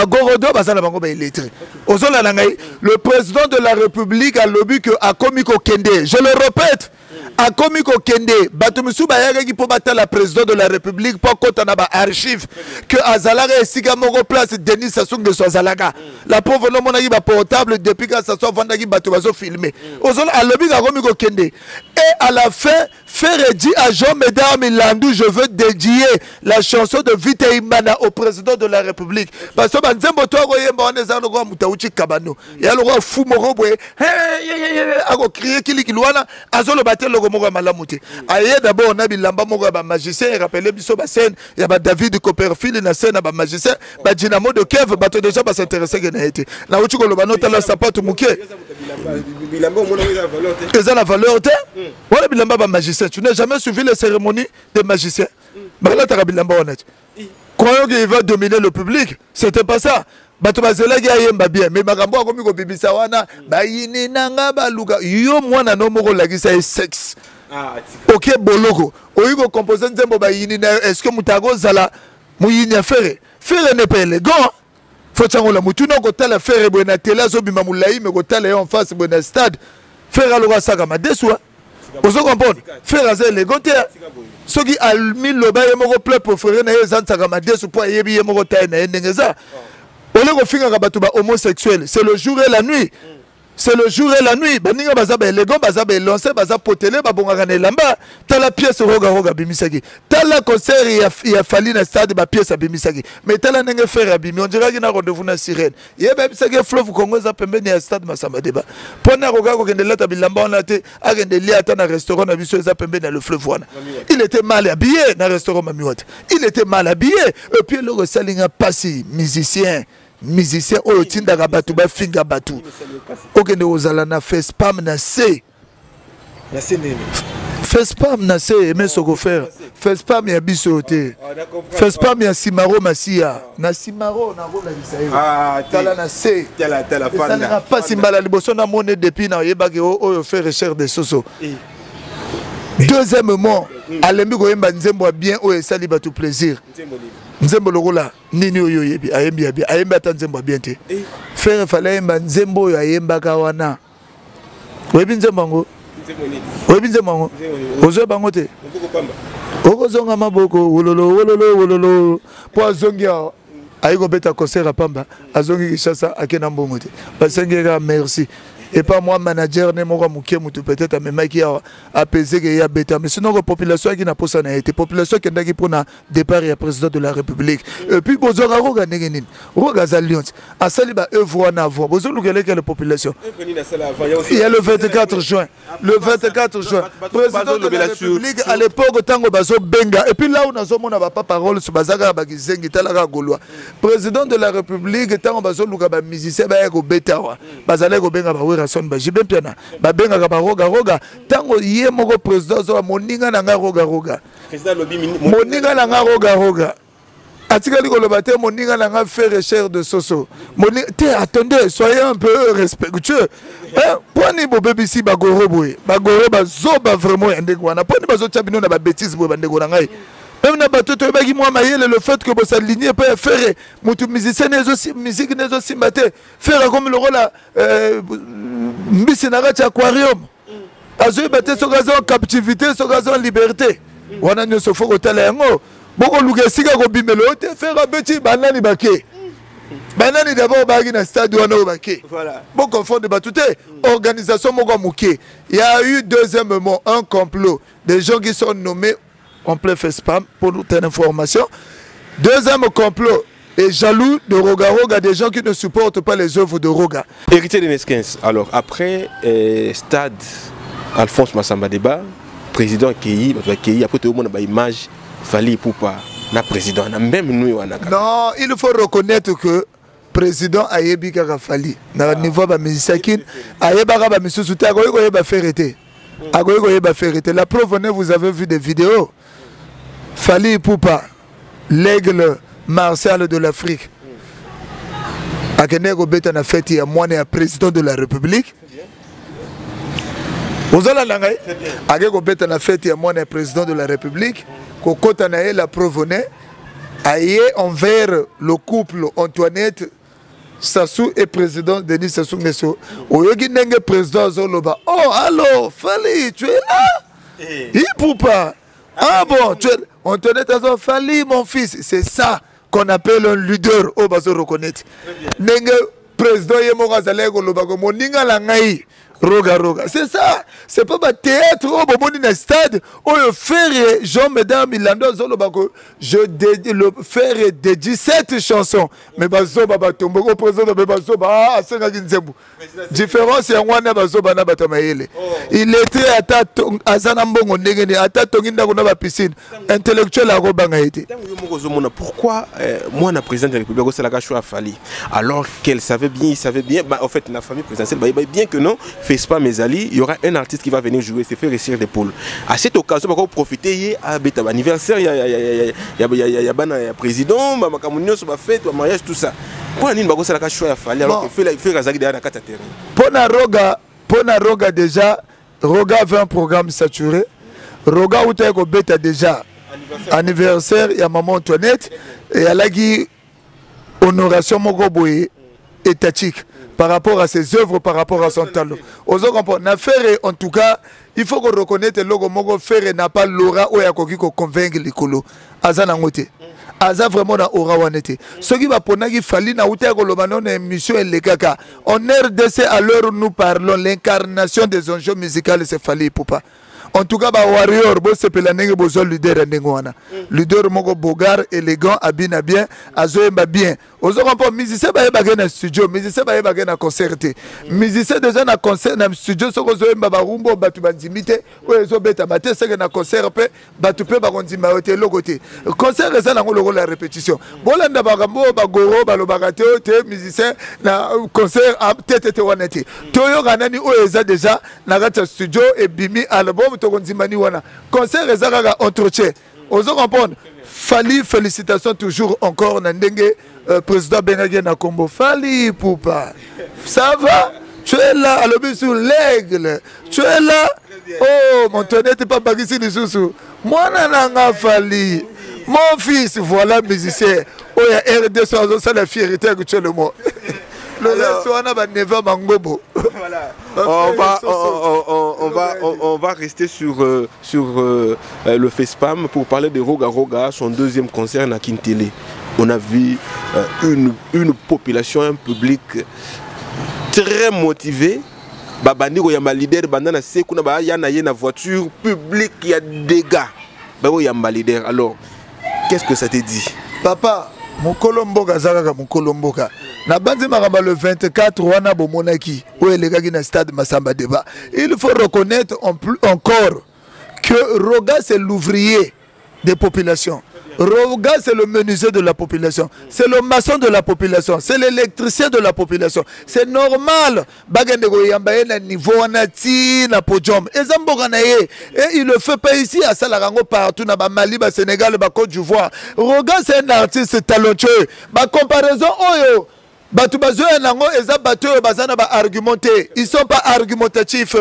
Speaker 1: président de la République a lobby que a commis Kende. Je le répète. A commis Kende. Batumusu Bayagaki qui peut battre la président de la République pour qu'on ait archive que Azalaga et Sigamoro place Denis Sassou de Azalaga. La pauvre homme a eu portable depuis que Sassou Vandagi Batuazo filmé. Ozol a lobby a commis Kende. Et à la fin, faire dit à Jean Médard Milandou, je veux dédier la chanson de Vite Imana au président de la République. Parce que Nzembo Togo Yemba on est à l'endroit Moutaouchi Kabano. Il y a le roi Fou Morobwe. A crié Kilikiluana. Azolo Batel le Gomora Malamouti. Aïe d'abord on a Bilamba Mora magicien. Et rappelez Bisso Bassen. Il y a David Copperfield dans la scène à magicien. Dynamo de Kev. Bato déjà va s'intéresser à Genaïté. La Ouchiko Lobano Tala Sapato Mouké. Ils ont la valeur. Voilà Bilamba magicien. Tu n'as jamais suivi les cérémonies des magiciens. Mais là tu as Bilamba honnête. Croyons qu'il va dominer le public. C'était pas ça. Batubazela yemba bien mais makambo akomi ko bibisa wana bayini nanga baluka yo mwana no moko lagisa sexe OK boloko oyiko composer nzembo bayini na est-ce que mutago zala muyini afere faire ne pas élégant faut tsangola mutu no kotala faire bwana tela zo bima mulai me kotala en face bwana stade faire aloka saka madeswa ozo comprendre faire aza élégant soki almi loba ye moko pleu préféré na yeza saka madesu po yebi ye moko taye na ndengeza. Homosexuel, c'est le jour et la nuit. C'est le jour et la nuit. Baninga bazaba élégant, bazaba lancé, bazaba potelé, babongane lamba. T'as la pièce roga bimisaki. T'as la concert il a fallu na stade ba pièce bimisaki. Mais t'as la nenge faire bimi. On dirait qu'il y a rendez-vous na sirène. Yeba bisaki fleuve Congo za pembeni ya stade Masamba Deba. Pona roga ko kende lata bilamba on a té agende li ata na restaurant na biso za pembeni le fleuve wana. Il était mal habillé na restaurant Mamiwata. Il était mal habillé. Et puis le salinga passi musicien au tinda rabatu ba finga batu okende ozala na fespam na se fespam na se mais soko faire fespam ya biso te fespam ya simaro masia na simaro na rola bisayo tala na se tala fanda na pas simbala liboso na mone depuis na yebake o faire recherche de soso. Deuxièmement alembi ko yemba nzembo bien o esali batu plaisir nzembo lokola nini oyo yebi ayembi abi ayemba ta nzembo bien te faire fallait yemba nzembo oyo ayemba ka wana webi nzembo ngo webi nzembo ngo ozo bango te okozonga maboko wololo po azongi ayiko beta concert a Pamba azongi Kishasa akena mbongo te basengera merci. Et pas moi, manager, ne m'aura mouké, peut-être, mais mec qui a apaisé qu'il y a bêta. Mais sinon, la population qui n'a pas ça, la population qui a pour un départ et président de la République. Et puis, vous aurez regardé, regardez Lyon. À Saliba, eux voient en avoir. Vous aurez la population. Il y a le 24 juin. Le 24 juin. Président de la République, à l'époque, Tango Bazo Benga. Et puis là où nous n'avons pas parole sur Bazaga Bagizengi, Talaga Gaulois. Président de la République, Tango Bazo Luka musicien, Bayago Betawa. Bazalego Benga Baouira. Bajibe piana babenga ka roga tango ye moko président zo moninga na nga roga moninga na nga roga atikali ko loba te moninga na nga faire recherche de soso te attendez soyez un peu respectueux poni bo BBC bagoro bazoba vraiment ndeko wana poni bazo tabino na ba bêtise bo bandeko na ngai. Même na bato to bagi moi mayele le fait que vous s'aligner pas faire mutu musicien aussi musique nezo simbate faire comme le rôle mbisi na racha aquarium azo bate so gazo captivité so gazo liberté wana nyo foko tala yango boko luka sika ko bimelo te faire petit banani bake banani d'abord bagi na stade wana bake voilà bon confondre batute organisation moko muké. Il y a eu deuxièmement un complot des gens qui sont nommés complet fait spam pour toute information. Deuxième complot est jaloux de Roga Roga, des gens qui ne supportent pas les œuvres de Roga.
Speaker 2: Héritier de Neskens, alors après stade Alphonse Massamba Deba, président Kéi, après tout le monde a une image, Fally Ipupa, na président, même nous.
Speaker 1: Non, il faut reconnaître que président Ayebi Kaka Fally, na niveau de musicien, Ayeba Kaka Misusu, Agoye ba ferrete. Agoye ba ferrete. La preuve, vous avez vu des vidéos. Fally Ipupa, l'aigle martial de l'Afrique. Akenego Beta na fête ya mwana ya président de la République. Ozola langai. Akenego Beta na fête ya mwana ya président de la République. Kokota na la preuve aye envers le couple Antoinette Sassou et président Denis Sassou Nguesso. Oyogi nenge président Zoloba. Oh allô Fally, tu es là? Ipupa. Ah bon, tu es Antoinette Sassou Fally mon fils, c'est ça qu'on appelle un leader au bazo reconnaître. Nenge président Yemoga Zalego Lobago moninga la ngai. Roga Roga, c'est ça, c'est pas un théâtre au moment d'un stade où le frère Jean Mesdames Milando Zolobako, je le frère de 17 chansons, mais Bazoba Batombo, au président de Bazoba, à Sengaginzembu. Différence, c'est un wana Bazoba Nabatamayele. Il était à Zanambongo Negene, à Tatonginda Gonaba piscine, intellectuel à Robangaïti.
Speaker 2: Pourquoi moi, la présidente de la République, c'est la Gachua Fally, alors qu'elle savait bien, il savait bien, en fait, la famille présidentielle, bien que non, pas mes alliés, il y aura un artiste qui va venir jouer, c'est faire réussir l'épaule. À cette occasion, on va profiter, à l'anniversaire, il y a un président, ma communion, ma fête, ma mariage, tout ça. Pourquoi on va faire la choix à Fally alors qu'il fait la zague derrière la carte à terrain?
Speaker 1: Pona Roga déjà, Roga avait un programme saturé. Roga ou t'as bêta déjà anniversaire, il y a maman Antoinette et à la guy honoration Mogoboye étatique. Par rapport à ses œuvres, par rapport à son talent. En tout cas, il faut qu'on reconnaisse que le logo Mogo Ferre n'a pas l'aura ou ya koki ko convaincre l'écolo. Aza na ngote. Aza vraiment na aura wanete. Ce qui va pona qui Fally na outé ko lobano na émission et les kaka. En RDC à l'heure où nous parlons, l'incarnation des enjeux musicaux c'est Fally Ipupa. En tout cas, Warrior, c'est le leader leader Mogo Bogar, élégant, habille bien, azoemba bien. Aux autres musiciens, ils studio, musiciens, ils concerté. Musiciens déjà na concert, na studio, so zoemba barumbo, batu bandimite, ou ils ont bêta maté, c'est na concert, batu pe barondima, logoté. Concert, c'est la répétition. Bolanda bagambo, bagoro, balobagate, musiciens, na concert, tete wanete. Toyo ganani, ou ils ont déjà, na studio, et bimi, album, concert ezaka entretien. Ozo comprendre. Fally, félicitations toujours encore Nandenge président Benagé na Combo. Fally Ipupa. Ça va? Tu es là à l'objet sur l'aigle. Tu es là. Oh, mon tonnet n'est pas bagissé de sous. Moi nanga Fally. Mon fils, voilà musicien. Oh, il y a R200, ça la fierté que tu es le mot. Le reste, on a Neva Mangobo.
Speaker 2: On va rester sur le FESPAM pour parler de Roga Roga, son deuxième concert à Kintele. On a vu une population, un public très motivé. Babani Royamba leader, bandana sekuna ba yana yena voiture publique, il y a des gars. Royamba leader. Alors, qu'est-ce que ça te dit?
Speaker 1: Papa, mon Colomboka Zaraga, mon Colomboka. Na bandi maramba le 24 wana bomonaki où les gars qui na stade Massamba Deba. Il faut reconnaître encore que Roga c'est l'ouvrier des populations. Roga c'est le menuisier de la population, c'est le maçon de la population, c'est l'électricien de la population. C'est normal. Bagandego yambaye na niveau anati na podium. Et il le fait pas ici à Salarango partout na Mali, Sénégal, Côte d'Ivoire. Roga c'est un artiste talentueux. Ba comparaison oyo Batu bazoya nango eza batu bazana ba argumenter. Ils sont pas argumentatifs.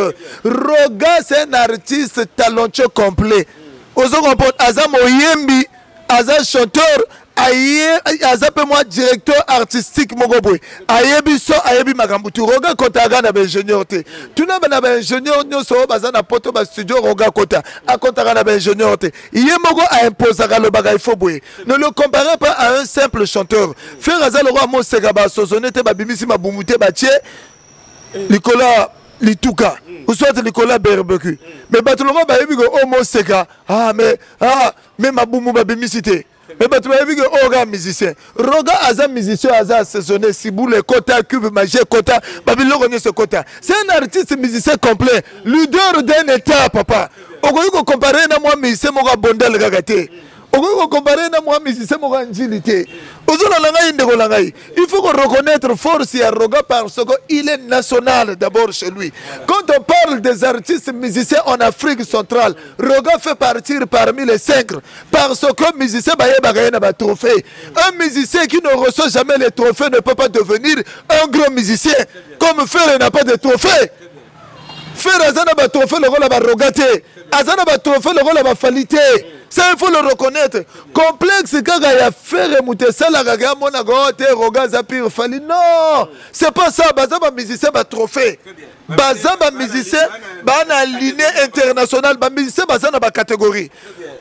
Speaker 1: Roga c'est un artiste talentueux complet. Ozo comprendre aza moyembi, aza chanteur, aza pe moi directeur artistique mogoboy. Ayebi so ayebi makambutu. Roga kota na ba ingénieur te. Tuna ba na ba ingénieur nyoso bazana poto ba studio Roga kota. A kota na ba ingénieur te. Yemogo a imposé le bagay fo boy. Ne le comparez pas à un simple chanteur. Faire aza le roi Mosega ba sozonete ba bimisi ma bumute ba tie. Nicolas lituka ou soit likola barbecue mais batulongo ba yebi ko homo seka mais mabumu ba bimisité mais bato ba yebi ko oga musicien roga aza musicien aza assaisonné Siboule Kota Cube Magie Kota babiloko ne ce Kota c'est un artiste musicien complet leader d'un état papa okoki ko comparer na moi musicien moko bondel kaka te okoki ko comparer na moi musicien moko njili te ozona langai ndeko langai il faut qu'on reconnaître force ya Roga parce qu'il est national d'abord chez lui. Quand on parle des artistes musiciens en Afrique centrale, Roga fait partir parmi les 5 parce que musicien na ba trophée. Un musicien qui ne reçoit jamais les trophées ne peut pas devenir un grand musicien. Comme Ferre n'a pas de trophée. Ferre azana ba trophée le rôle ba Rogate. Azana ba trophée le rôle ba Falité. Ça, il faut le reconnaître. Complexe, quand il y a Ferre Moutessa, la gaga, mon agote, Roga, Zapir, Fali. Non, c'est pas ça. Bazaba musicien, ba trophée. Bazaba musicien, ba na lignée internationale, ba musicien, bazana ba catégorie.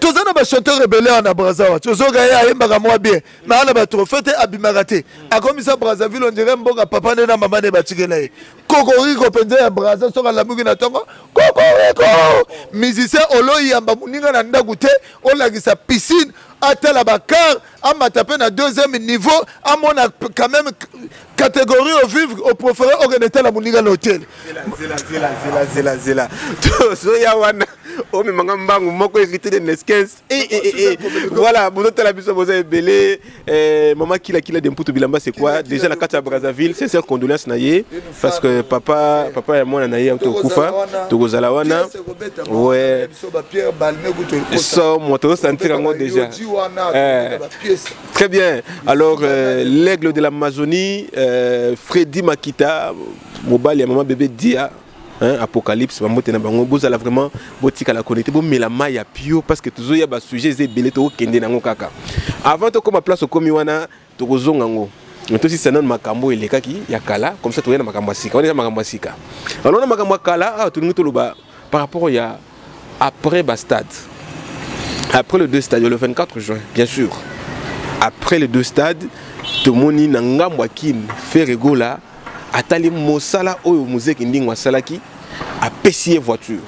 Speaker 1: Tous les ba chanteur rebelle en Brazzaville. Tous les gars, ils ont moi bien. Mais on a ba trophée, te abimagate. A comme ça, Brazzaville, on dirait mboga papa ne na maman ne batigelaye. Kokoriko pende à Brazzaville, sur la mugi na tongo. Kokoriko. Musicien, olo yamba muninga na ndagute. On a sa piscine, à tel abacar, à ma tapé à 2e niveau, à mon quand même catégorie au vivre, au préféré, organiser la mouniga l'hôtel. Zéla. Oh, mais moko hérité de Neskens. Voilà, vous êtes la biso, vous avez belé. Maman qui l'a d'imputo bilamba, c'est quoi? Déjà la carte à Brazzaville, c'est une condolence naïe. Parce que papa et moi, naïe, au Koufa, au Zalawana. Ouais. Ça, moi, tout sentir en déjà. Très bien. Alors, l'aigle de l'Amazonie, Freddy Makita, Mobile et maman bébé Dia. Apocalypse, vous allez vraiment la connecter, mais la maille à pio parce que toujours il y a des sujets zébélés to kende nango kaka. Avant de comme place au komiwana to kozongango. Mais aussi ça non makambo ele kaki ya kala comme ça to yana makambo sika. On est makambo sika. Alors on a makambo kala to ngi to loba par rapport ya après Bastad. Après le 2 stades le 24 juin, bien sûr. Après les 2 stades, to moni nangambwa kin Ferregola atali mosala oyo musique ndingwa salaki a pessier voiture.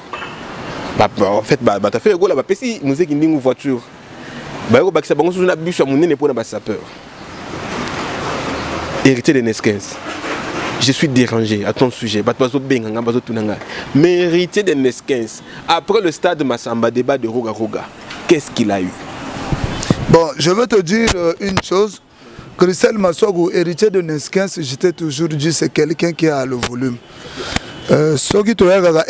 Speaker 1: En fait ta fait go la ba pessi musique ndingu voiture. Ba yo bakisa bango suna biso munene pour na ba sapeur. Héritier de Neskens. Je suis dérangé à ton sujet. Batbazo benga bazo tunanga. Mais héritier de Neskens après le stade Massamba débat de Roga Roga. Qu'est-ce qu'il a eu? Bon, je veux te dire une chose. Christelle Massogo, héritier de Neskens, j'étais toujours dit c'est quelqu'un qui a le volume. Ce qui te regarde,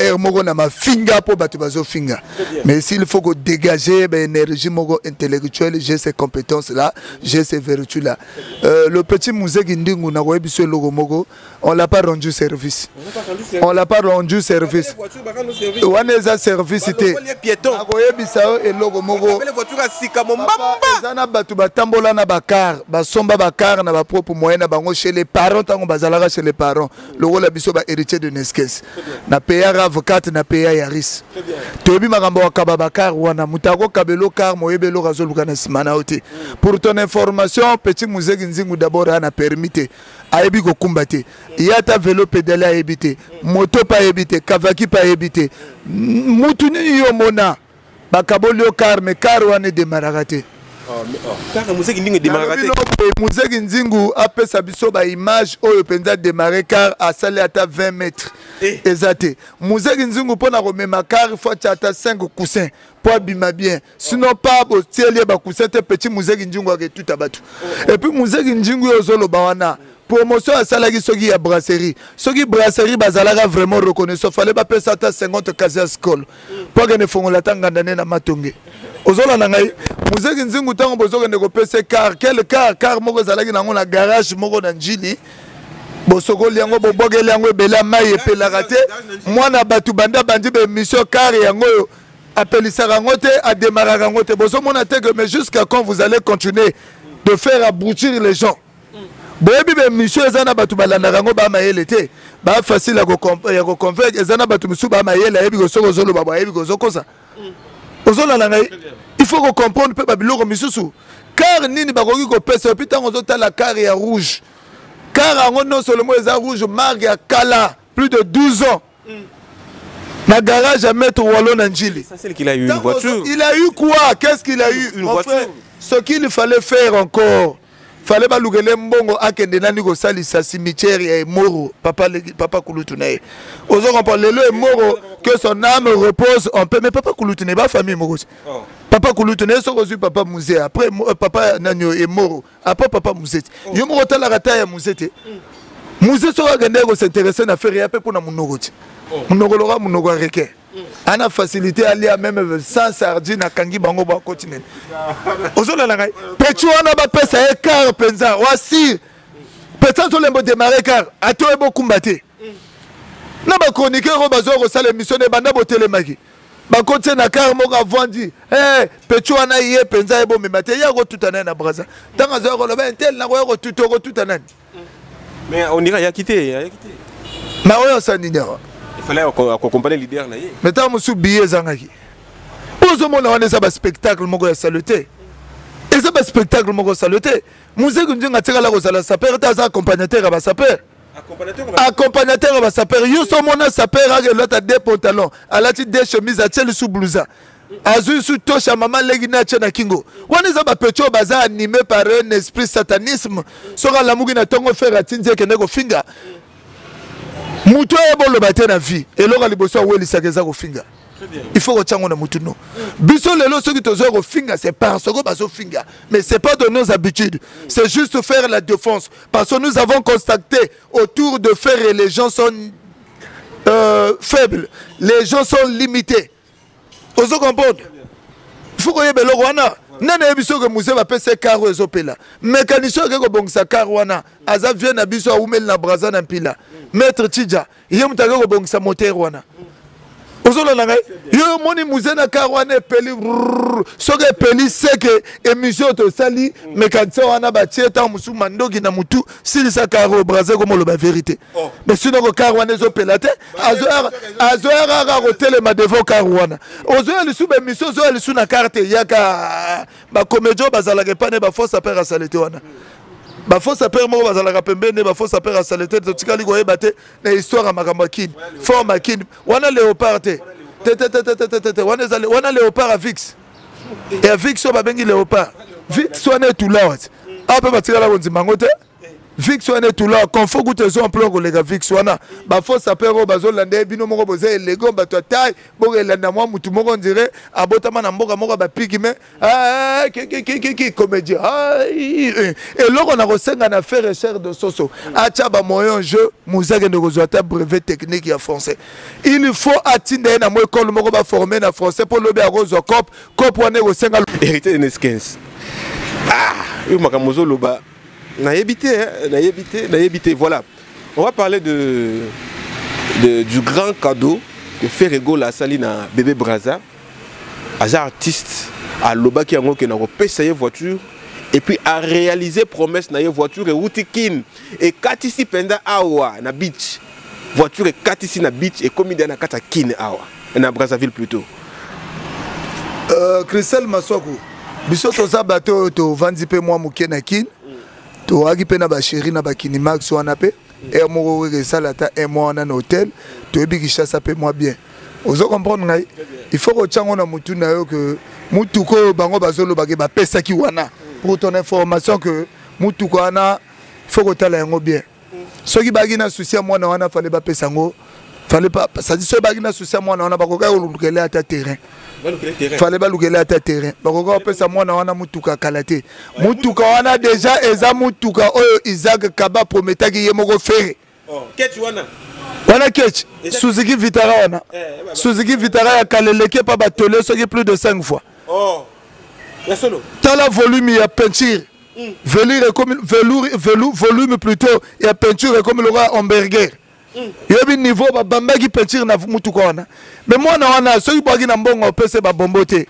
Speaker 1: mais s'il faut dégager l'énergie intellectuelle, j'ai ces compétences-là, j'ai ces vertus-là. Le petit musée Gindingu, on ne l'a pas rendu service. On ne l'a pas rendu service. On a service. Na paya avocat na paya yaris tobi makambo wakababakar wana mutako kabelo car moyebelo razoluka na simana oti. Pour ton information, petit musée Nzingu d'abord a permis ayebi ko kumbate yata vélo pédale a évité moto pas évité kavaki pas évité mutuni yo mona bakabolio car mais car wana démaragate.
Speaker 2: Car musique ndingu démarré.
Speaker 1: Musique Nzingu a fait sa biso ba image oyo penza démarrer car a salé à 20 mètres. Exacté. Musique Nzingu pona remema car il faut ata 5 coussins pour bima bien. Sinon pas au tiele ba coussin te petit musique Nzingu a tout abatu. Et puis musique Nzingu ozolo bawana promotion à salagi soki ya brasserie. Soki brasserie bazalaga vraiment reconnaissant fallait pas payer ça à 50 cases school. Pour que ne fongola tangandane na matonge. Ozola nangai Musique Nzingu tango bozoka ndeko pese car quel car moko zalaki nango na garage moko na njili bosoko liango bobogeli yango ebela mai epelaka te mwana batu banda bandi be mission car yango apelisaka ngo te ademaraka ngo te bozomona te que mais jusqu'à quand vous allez continuer de faire aboutir les gens boyebi be mission ezana batu balandaka ngo ba mayele te ba facile ya ko convaincre ezana batu misu ba mayele ayebi ko soko zolo ba ayebi ko zokosa ozola nangai. Il faut qu'on comprenne que Babylone misusu car nini bakoki ko pesa puis tant ozota la car ya rouge car non seulement les rouge marque ya kala plus de 12 ans Na garage à mettre Wallon Anjili.
Speaker 2: C'est celle qu'il a eu une voiture.
Speaker 1: Il a eu quoi? Qu'est-ce qu'il a eu?
Speaker 2: Une voiture.
Speaker 1: Ce qu'il fallait faire encore. Fallait pas louer mbongo akende nani go sali sa cimetière et moro papa Kouloutoune. Ozo on parle le moro que son âme repose en paix mais papa Kouloutoune ba famille moro. Papa Kouloutoune so reçu papa Mouzé après papa Nanyo est moro après papa Mouzé. Yo moro tala rata ya Mouzé te. Mouzé so agende go s'intéresser na faire yape pour na munoko. Munoko lora munoko reke. Ana facilité aller à même sans sardine à Kangi Bango ba continent. Ozola la ngai. Petu ana ba pesa écart penza. Wasi. Peut-être sur les démarrer car à toi beaucoup combatté. Na ba chroniqueur ba zo ko sala émission de banda bo télémaki. Ba continent na car mo ka vandi. Petu ana yé penza e bo me maté ya ko tout anan na braza. Tanga zo ko loba intel na ko tout anan.
Speaker 2: Mais on ira ya quitté,
Speaker 1: Na oyo sanina.
Speaker 2: Il fallait accompagner le leader.
Speaker 1: Mais tant que je billet zangaki. Pour on a un spectacle mon gars saluté. Et ça spectacle mon gars saluté. Musée que nous avons la rosala saper t'as accompagnateur à saper. Accompagnateur à saper. Yo so mon saper a l'autre des pantalons. À la petite des chemises à telle sous blousa. Azu sous toche à maman legina tchana kingo. On est à petit bazar animé par un esprit satanisme. Sera la mougina tongo faire à tinze kenego finger. Muto ebo le bater na vie et l'ora liboso weli sakeza ko finga. Il faut que tchango na mutu no. Biso lelo ceux qui tozo ko finga c'est parce que baso finga mais c'est pas de nos habitudes. C'est juste faire la défense parce que nous avons constaté autour de faire et les gens sont faibles. Les gens sont limités. Ozo comprendre. Il faut que yebe lo wana. Nana biso que musée va passer caro ezopela. Mécanicien que bongisa caro wana. Aza vient na biso umel na braza na pila. Maître Tidja, yem tago ko bongisa moteur wana. Ozolo na ngai. Yo moni musée na caro wana peli. Soke peli c'est que émission to sali mécanicien wana ba tieta musu mandogi na mutu sili sa caro braza comme le vérité. Mais sinon ko caro wana ezopela te. Azoera ko telema devant caro wana. Ozoya lisu be mission zo lisu na carte yaka ba comédien bazala ke pane ba force apère à saleté wana. Ba force apère mo bazala ka pembene ba force apère à saleté to tikali ko yebate na histoire ya makamba kini. Forme kini. Wana léopard te. Wana léopard à Vix. Et à Vix so ba bengi léopard. Vix wana tout là. Ape batikala ko nzimango te. Vix wana tout là confo goute zo emploi ko lega Vix wana ba force apero bazo lande bino moko boze lego ba to taille bo elanda moi mutu moko ndire abotama na mboka moko ba piki me ki comédien et loko na kosenga na faire recherche de soso acha ba moyen jeu muzake de kozwata brevet technique ya français il faut atinde na mo école moko ba former na français pour lobe a rose cop wana kosenga
Speaker 2: hérité de 15 yo makamozo loba n'a évité, voilà. On va parler du grand cadeau que Ferrego la saline à Bébé Braza, à artiste, à Loba qui a payé voiture, et puis à réaliser promesse na voiture et Routikin et Katisi Penda Awa na beach. Voiture et Katisi na beach et comme il y a na Katakin Awa, na Brazzaville plutôt.
Speaker 1: Christelle Maswaku, bisoto za bateau to vandipe moi mukenakin. To agi pena ba chéri na ba Kinimax wana pe et mo re salata et moi na hôtel to ebi chasse pe moi bien. Ozo comprendre ngai il faut que tchango na mutu na yo que mutu ko bango bazolo ba ke ba pesa ki wana pour ton information que mutu ko wana faut que tala yango bien. Soki bagi na souci moi na wana fallait ba pesa ngo fallait pas ça dit so bagi na souci moi na wana ba ko ka lukele ata terrain. Fallait pas louer à terrain. Donc on peut ça moi na wana mutuka kalaté. Mutuka wana déjà eza mutuka oyo Isaac Kaba prometa ki yemoko faire.
Speaker 2: Ketch wana.
Speaker 1: Wana ketch. Suzuki Vitara wana. Suzuki Vitara ya kaleleke pa batolé soki plus de 5 fois.
Speaker 2: Oh. Ya solo.
Speaker 1: T'as la volume ya peinture. Velours comme volume plutôt ya peinture comme le roi hamburger. Yobi niveau ba bamba ki peinture na mutuka wana. Mais moi na wana soki bagi na mbongo pese ba bombote.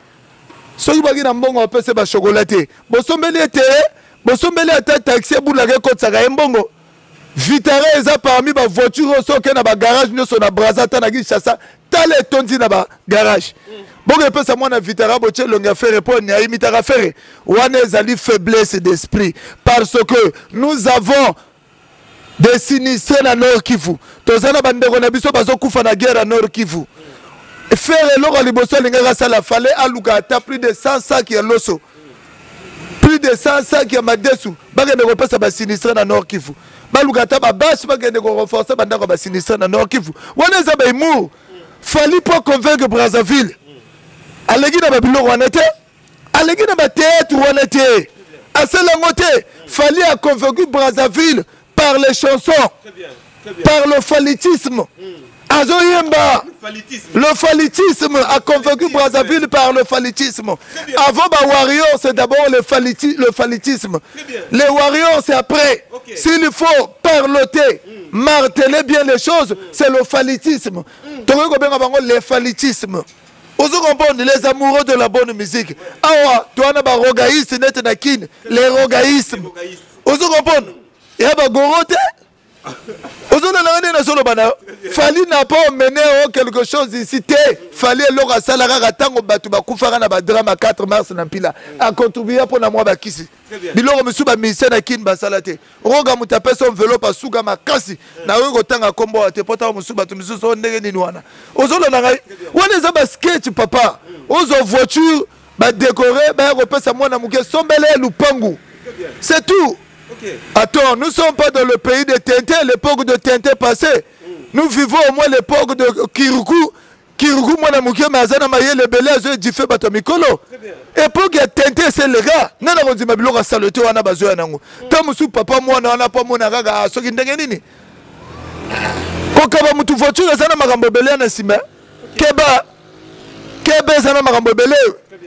Speaker 1: Soki bagi na mbongo pese ba chocolaté. Bosombeli ata taxi bula ke kotsaka mbongo. Vitara eza parmi ba voiture soki na ba garage nyoso na Brazza na Kinshasa, tale tondi na ba garage. Bongo pesa moi na Vitara boche longa faire pour ni imitara faire. Wana ezali faiblesse d'esprit parce que nous avons des sinistrés na Nord Kivu. Tozana bandeko na biso bazokufa na guerre à Nord Kivu. Faire l'or liboso lingaka sala fallait aluka ata plus de 100 sacs ya loso. Plus de 100 sacs ya madesu. Bagende ko pesa ba sinistrés na Nord Kivu. Baluka ata ba bâche bagende ko renforcer bandako ba sinistrés na Nord Kivu. Wana za ba imu. Fallait pas convaincre Brazzaville. Alegi na ba biloko wana te. Alegi na ba théâtre wana te. Aselangote, fallait a convaincu Brazzaville par les chansons, par le phallitisme. Azoyemba, le phallitisme a convaincu Brazzaville par le phallitisme. Avant les Warriors, c'est d'abord le phallitisme. Les Warriors, c'est après. S'il faut parloter, marteler bien les choses, c'est le phallitisme. Le phallitisme. Vous comprenez les amoureux de la bonne musique. Awa, tu as un rogaïste, les rogaïsmes. Vous comprenez? Il y a un gorote. Fallait n'a pas mené quelque chose ici. Fallait leur salaire à tango batuba koufara na drama 4 mars na pila a contribué pour na moi bakisi. Biloko musuba mise na kin basalate. Roga mutape son enveloppe asuga makasi. Na wego tanga kombo ate pota musuba tu mususo ndenge nini wana. Ozolo na ngai. Wana za ba sketch papa. Ozo voiture ba décorer ba repesa mwana muke sombele lupangu. C'est tout. Attends, nous ne sommes pas dans le pays de Tintin, l'époque de Tintin passée. Nous vivons au moins l'époque de Kiruku. Kiruku, moi, je Mazana Maye, le belé, je dis fait Batomikolo. Époque de Tintin, c'est le gars. Non, non, on dit, mais je vais saluer, on a besoin de nous. Tant papa, moi, on n'a pas mon araga, ce qui n'est pas. Quand on a une voiture, on a un belé, on a un Keba. Keba, on a un belé.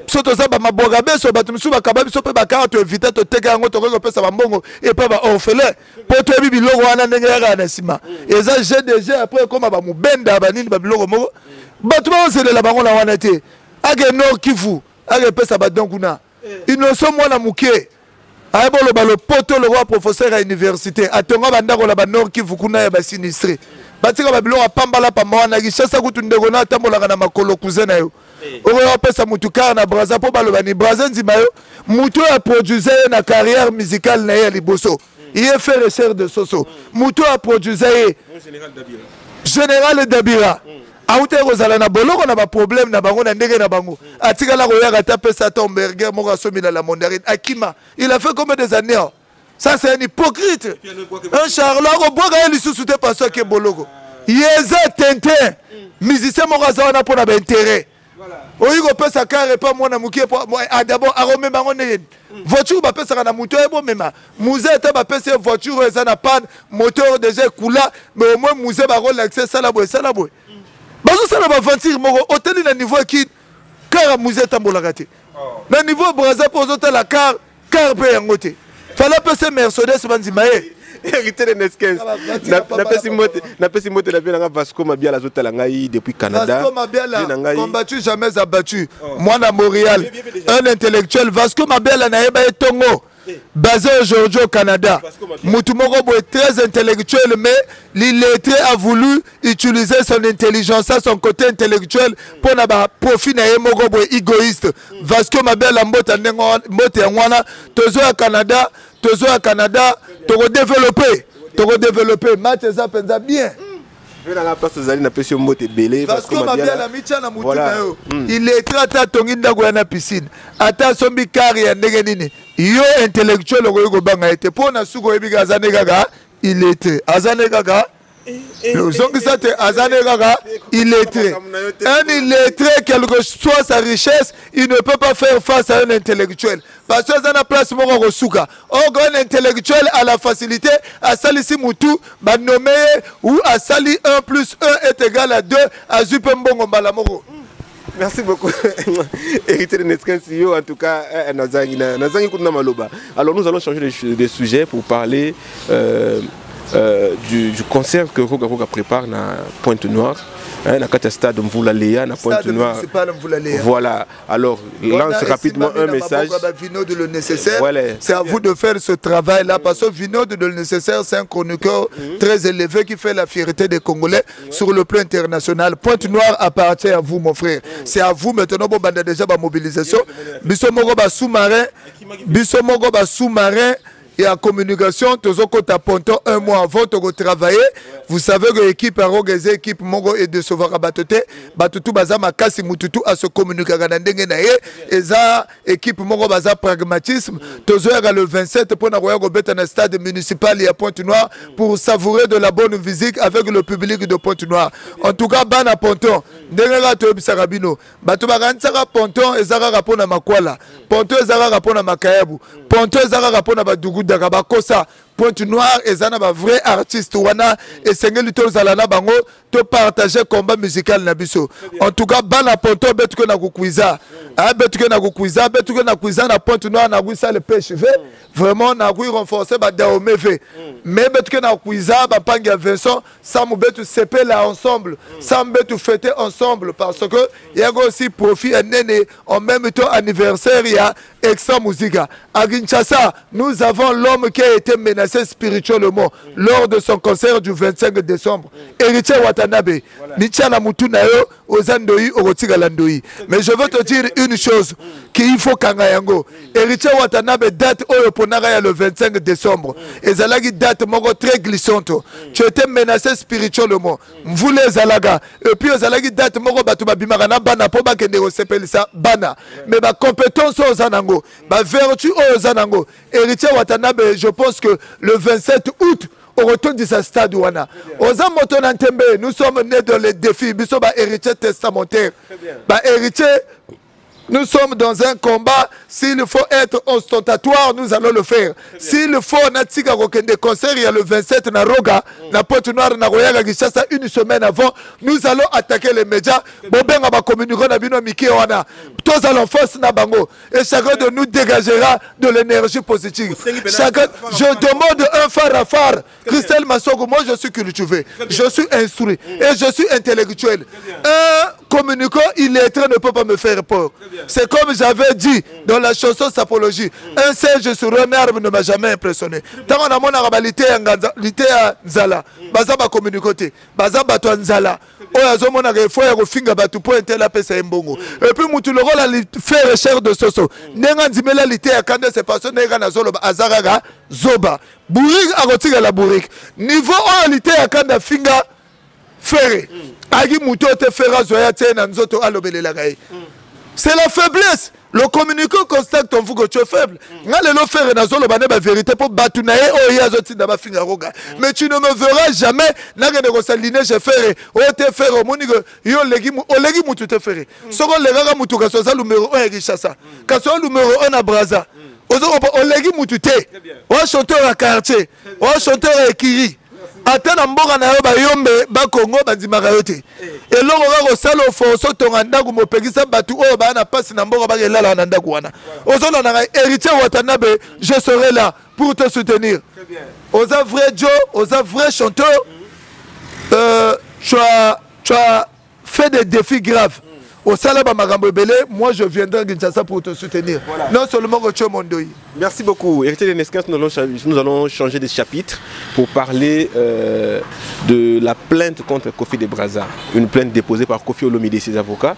Speaker 1: Soto za ba mabogabe so batumsu bakababi so pe bakara to éviter to teka yango to ko pesa bambongo et pas ba orphelin po to bibi logo wana ndenge ya na sima eza GDG après comme ba mubenda ba nini ba biloko moko batuma se de la bango la wana te age Nord Kivu age pesa ba donkuna innocent mwana muke ay bolo ba le poto le roi professeur à université atonga bandako la ba Nord Kivu kuna ya ba sinistré batika ba biloko pambala pa mwana kishasa kutundeko na tambola na makolo cousin na yo. On pesa mutukar na Brazza po balobani Brazza nzima yo mutu a produisé na carrière musicale na ya liboso il est fait recherche de soso mutu a produisé général Dabira aute rozala na boloko na ba problème na bango na ndenge na bango atika la roya ta pesa Tomberger moko somila la mandarine Akima il a fait combien des années ça c'est un hypocrite un charlot au bois il sous te pas ça que boloko yeza Tintin musicien moko zawana pour na intérêt. Oui, on peut sa carrière pas moi na mukie d'abord aromé bango ne voiture ba pesa na moteur e bon mema musée ta ba pesa voiture eza na panne moteur déjà coula mais au moins musée ba relaxer ça la boy bazo ça na ba ventir moko hôtel na niveau qui car musée tambola raté na niveau Brazza pour hôtel la car pe yangote fallait pesa Mercedes banzimae hérité de Nesquez. Na pesi mote la vie na Vasco Mabiala zotala ngai depuis Canada. Vasco Mabiala combattu jamais abattu. Moi na Montréal, un intellectuel Vasco Mabiala na eba etongo. Basé aujourd'hui au Canada. Moutoumoko est très intellectuel, mais l'illettré a voulu utiliser son intelligence, son côté intellectuel pour un profit égoïste. Vasco Mabiala mbote yangwana tozo à Canada, to développer match ça pensa bien. Vasco Mabiala micha na mutu na yo. Il est traité tongi ndako na piscine. Ata sombi kari ya ndenge nini. Yo intellectuel ko banga ete pona suko ebiga azane gaga il était azane gaga le zongi sate azane gaga il était un illettré quelle que soit sa richesse il ne peut pas faire face à un intellectuel parce que ça na place moko ko suka un intellectuel à la facilité à salisi mutu ba nommer ou à sali 1 plus 1 est égal à 2 à zupembongo mbala moko.
Speaker 2: Merci beaucoup. Hérité de Nesquensio, en tout cas, alors nous allons changer de sujet pour parler du concert que Roga prépare à Pointe-Noire. Dans le stade Mvula-Léa, à Pointe-Noire. Voilà. Alors, lance rapidement un message.
Speaker 1: C'est à vous de faire ce travail-là. Parce que Vinod de le nécessaire, c'est un chroniqueur très élevé qui fait la fierté des Congolais sur le plan international. Pointe-Noire appartient à vous, mon frère. C'est à vous maintenant. Bon, déjà, la mobilisation. Bissomogo sous-marin. et la communication, tous à Ponton un mois avant de travailler. Vous savez que l'équipe a organisé l'équipe Mongo et de Sauveur à Batoté. Batutu Bazama Kassi Mututu à se communiquer à Ndengenaye. Et ça, équipe Mongo Baza pragmatisme. Tous le 27 pour Nagoya Gobet dans le stade municipal et à Pointe-Noire pour savourer de la bonne visite avec le public de Pointe-Noire. En tout cas, Bana Ponton. Ndengera to Bisarabino. Batu Bagantsara Ponton et Zara Rapona Makwala. Ponton et Zara Rapona Makayabu. Ponton et Zara Rapona Badougou Dagabakosa. Pointe-Noire et Zana ba vrai artiste wana et Sengeli to Zalana Bango to partager combat musical Nabiso. En tout cas, Bana Ponton betuke na kukuiza. Betuke na kukuiza, betuke na kuiza na Pointe-Noire na kuisa le PHV. Vraiment na kui renforcer ba Daomeve. Mais betuke na kuiza ba pangi à Vincent, ça mou betu sepe là ensemble. Ça betu fêter ensemble parce que il y a aussi profit en même temps anniversaire il y a Extra Musica. À Kinshasa, nous avons l'homme qui a été menacé spirituellement lors de son concert du 25 décembre. Héritier Watanabe, Nichana Mutunayo, Ozandoi, Orotigalandoi. Mais je veux te dire une chose qu'il faut Kangayango. Héritier Watanabe date au Ponaraya le 25 décembre. Et Zalagi date mongo très glissante. Tu étais menacé spirituellement. Mvoulé Zalaga. Et puis Zalagi date mongo Batuba Bimarana Bana Poba Kendero Sepelisa Bana. Mais ma compétence aux Zanango, ma vertu aux Zanango. Héritier Watanabe, je pense que le 27 août, au retour de ce stade, nous sommes nés dans les défis. Nous sommes héritiers testamentaires. Héritiers, nous sommes dans un combat. S'il faut être ostentatoire, nous allons le faire. S'il faut, des concerts, il y a le 27 na Roga, na Pointe-Noire, na Royaga, Gishasa, une semaine avant, nous allons attaquer les médias. Bobenga va communiquer na bino Miki Wana. Tous allons force na bango. Et chacun de nous dégagera de l'énergie positive. Chacun, je demande un phare à phare. Christelle Massogo, moi je suis cultivé, je suis instruit et je suis intellectuel. Un communicant illettré ne peut pas me faire peur. C'est comme j'avais dit dans la chanson Sapologie. Un singe sur un arbre ne m'a jamais impressionné. Tant qu'on a mon arabalité à Nzala, Bazaba communicoté, Bazaba to Nzala. Oyazo mon agrefoya go finga batu po entela pesa mbongo. Et puis mutu le rôle à faire recherche de soso. Nenga ndimela lité à kande c'est pas nenga na zolo azaraga zoba. Bourik agotiga la bourik. Niveau en lité à kande finga ferré. Agi mutu te fera zoya tena nzoto alobele la gaï. C'est la faiblesse. Le communicant constate ton que tu es faible. Mais tu ne me verras jamais. Chanteur à quartier, chanteur à Kiri. Atena mboka na yo ba yombe ba Congo bandimaka yo te. Eloko ka sala ofonso tonga ndaku mopekisa batu oyo ba na pasi na mboka ba kelala na ndaku wana. Ozona na héritier Watanabe, je serai là pour te soutenir. Oza vrai Joe, oza vrai chanteur. Tu as fait des défis graves. Au Salaba Magambebele, moi je viendrai à Kinshasa pour te soutenir. Voilà. Non seulement Rocho Mondoï.
Speaker 2: Merci beaucoup. Héritier de Nescans, nous allons changer de chapitre pour parler de la plainte contre Kofi de Brazza. Une plainte déposée par Kofi Olomide et ses avocats.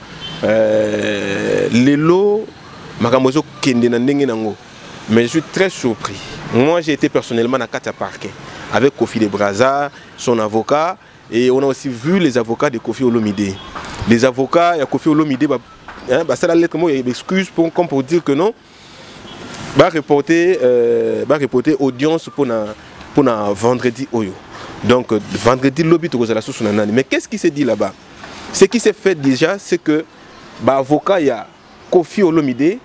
Speaker 2: Lelo Magamozo Kendenandenge Nango. Mais je suis très surpris. Moi j'ai été personnellement à Kata Parquet avec Kofi de Brazza, son avocat. Et on a aussi vu les avocats de Kofi Olomide. Les avocats, il y a Kofi Olomide, c'est la lettre, il y a une excuse comme pour dire que non, va reporter audience pour vendredi. Donc vendredi, lobby de la source. Mais qu'est-ce qui s'est dit là-bas? Ce qui s'est fait déjà, c'est que l'avocat, il y a Kofi Olomide,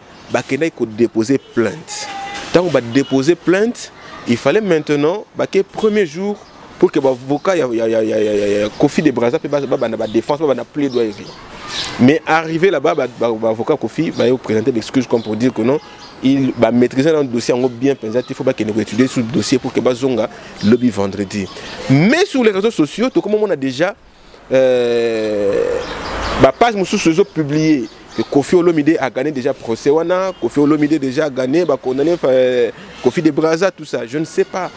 Speaker 2: qui a déposé plainte. Quand on va déposer plainte, il fallait maintenant, le premier jour, pour que l'avocat, il y a Kofi de Brazza, la défense, la plaidoirie. Mais arrivé là-bas, l'avocat Kofi va présenter l'excuse comme pour dire que non, il va maîtriser un dossier bien pensé, il faut qu'il étudie sur le dossier pour que Bazonga lobby vendredi. Mais sur les réseaux sociaux, tout comme on a déjà, page Moussou publié que Kofi Olomide a gagné déjà procès, Kofi Olomide déjà a gagné, condamné Kofi de Brazza, tout ça. Je ne sais pas.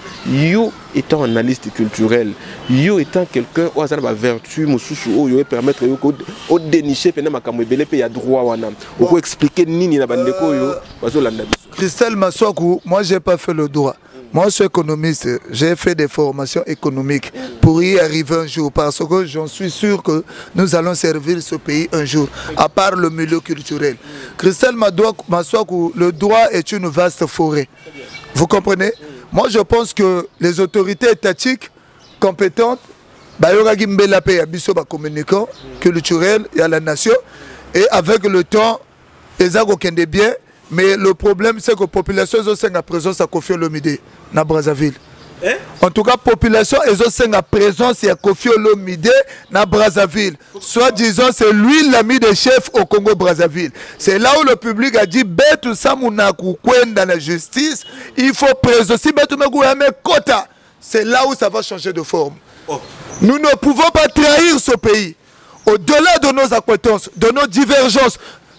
Speaker 2: étant analyste culturel, yo étant quelqu'un qui a vertu, qui permettre de dénicher il y a droit pour expliquer nini na bandeko yo
Speaker 1: Christelle Maswaku, moi j'ai pas fait le droit. Moi je suis économiste, j'ai fait des formations économiques pour y arriver un jour parce que j'en suis sûr que nous allons servir ce pays un jour, à part le milieu culturel. Christelle Maswaku, le droit est une vaste forêt. Vous comprenez? Moi je pense que les autorités étatiques compétentes, communicants culturels, il y a la nation, et avec le temps, ils ont des biens. Mais le problème, c'est que la population est en présence à Kofi Olomide dans Brazzaville. En tout cas, la population est en présence à Kofi Olomide dans Brazzaville. Soit disant, c'est lui l'ami des chefs au Congo-Brazzaville. C'est là où le public a dit, Betu Samunaku dans la justice, il faut présenter Betu Magouame Kota. C'est là où ça va changer de forme. Nous ne pouvons pas trahir ce pays. Au-delà de nos acquaintances, de nos divergences,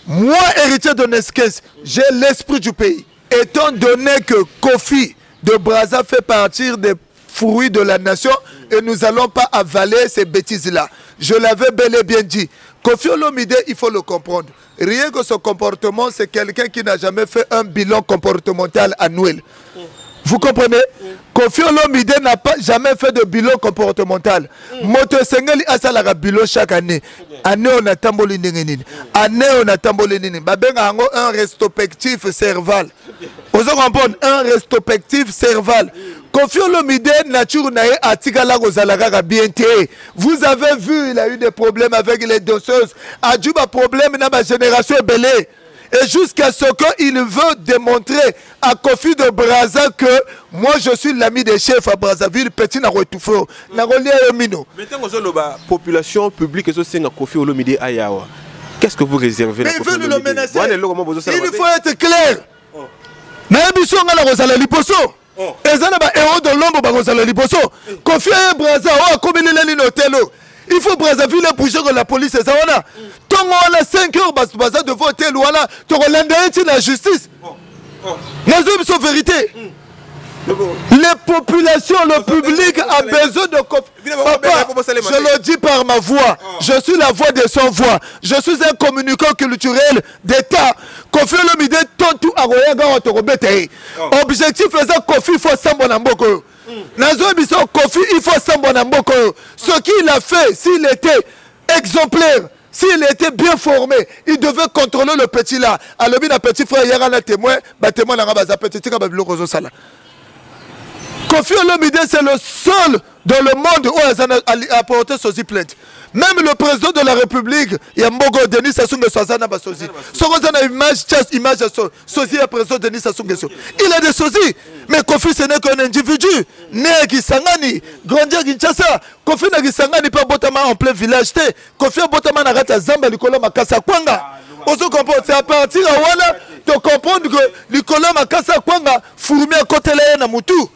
Speaker 1: moi, héritier de Neskens, j'ai l'esprit du pays. Étant donné que Kofi de Brazza fait partir des fruits de la nation et nous n'allons pas avaler ces bêtises-là. Je l'avais bel et bien dit. Kofi Olomide, il faut le comprendre. Rien que son comportement, c'est quelqu'un qui n'a jamais fait un bilan comportemental annuel. Vous comprenez? Kofi Olomide n'a jamais fait de bilan comportemental. Moto Sengeli a un bilan chaque année. Année on a tamboli nini. Année on a tamboli nini. Babenga un rétrospectif cerval. Vous comprenez? Un rétrospectif cerval. Kofi Olomide nature nae atikala kozalaka bien té. Vous avez vu, il a eu des problèmes avec les danseuses. A dû un problème dans ma génération belé. Et jusqu'à ce qu'il veut démontrer à Kofi de Brazza que moi je suis l'ami des chefs à Brazzaville, petit n'a retouffé.
Speaker 2: Maintenant, la population publique est Kofi Olomide Ayawa. Qu'est-ce que vous réservez?
Speaker 1: Mais il veut nous le menacer. Il faut être clair. Nabiso ngala kozala liposo. Ezana ba héros de l'ombre ba kozala liposo. Kofi Brazza o komeli leli notelo. Il faut Brazzaville bouger que la police est là. Tant on a 5 heures de voter là, tu as la justice. Les hommes sont vérité. Les populations, le public a besoin de... Papa, je le dis par ma voix. Je suis la voix des sans-voix. Je suis un communicant culturel d'État. Kofi Olomide tout à objectif faisant Kofi, il faut s'en Mboko. Kofi, il faut s'en Mboko. Ce qu'il a fait, s'il était exemplaire, s'il était bien formé, il devait contrôler le petit là. Alors, il y a un petit frère, il y a un témoin, témoin, Kofi Olomide, c'est le seul dans le monde où il a apporté Sozi plainte. Même le président de la République, Yambogo Denis Sassou Nguesso, il a Sozi. Image Sozi est président Denis Sassou Nguesso. Il a des Sozi. Mais Kofi, ce n'est qu'un individu. Né à Kisangani, grandi à Kinshasa. Kofi n'a Kisangani pas Botama en plein village. Kofi a Botama n'a pas Zamba, Nicolas Makassa Kwanga. C'est à partir de là, de comprendre que Nicolas Makassa Kwanga fourmi à côté de la Moutou.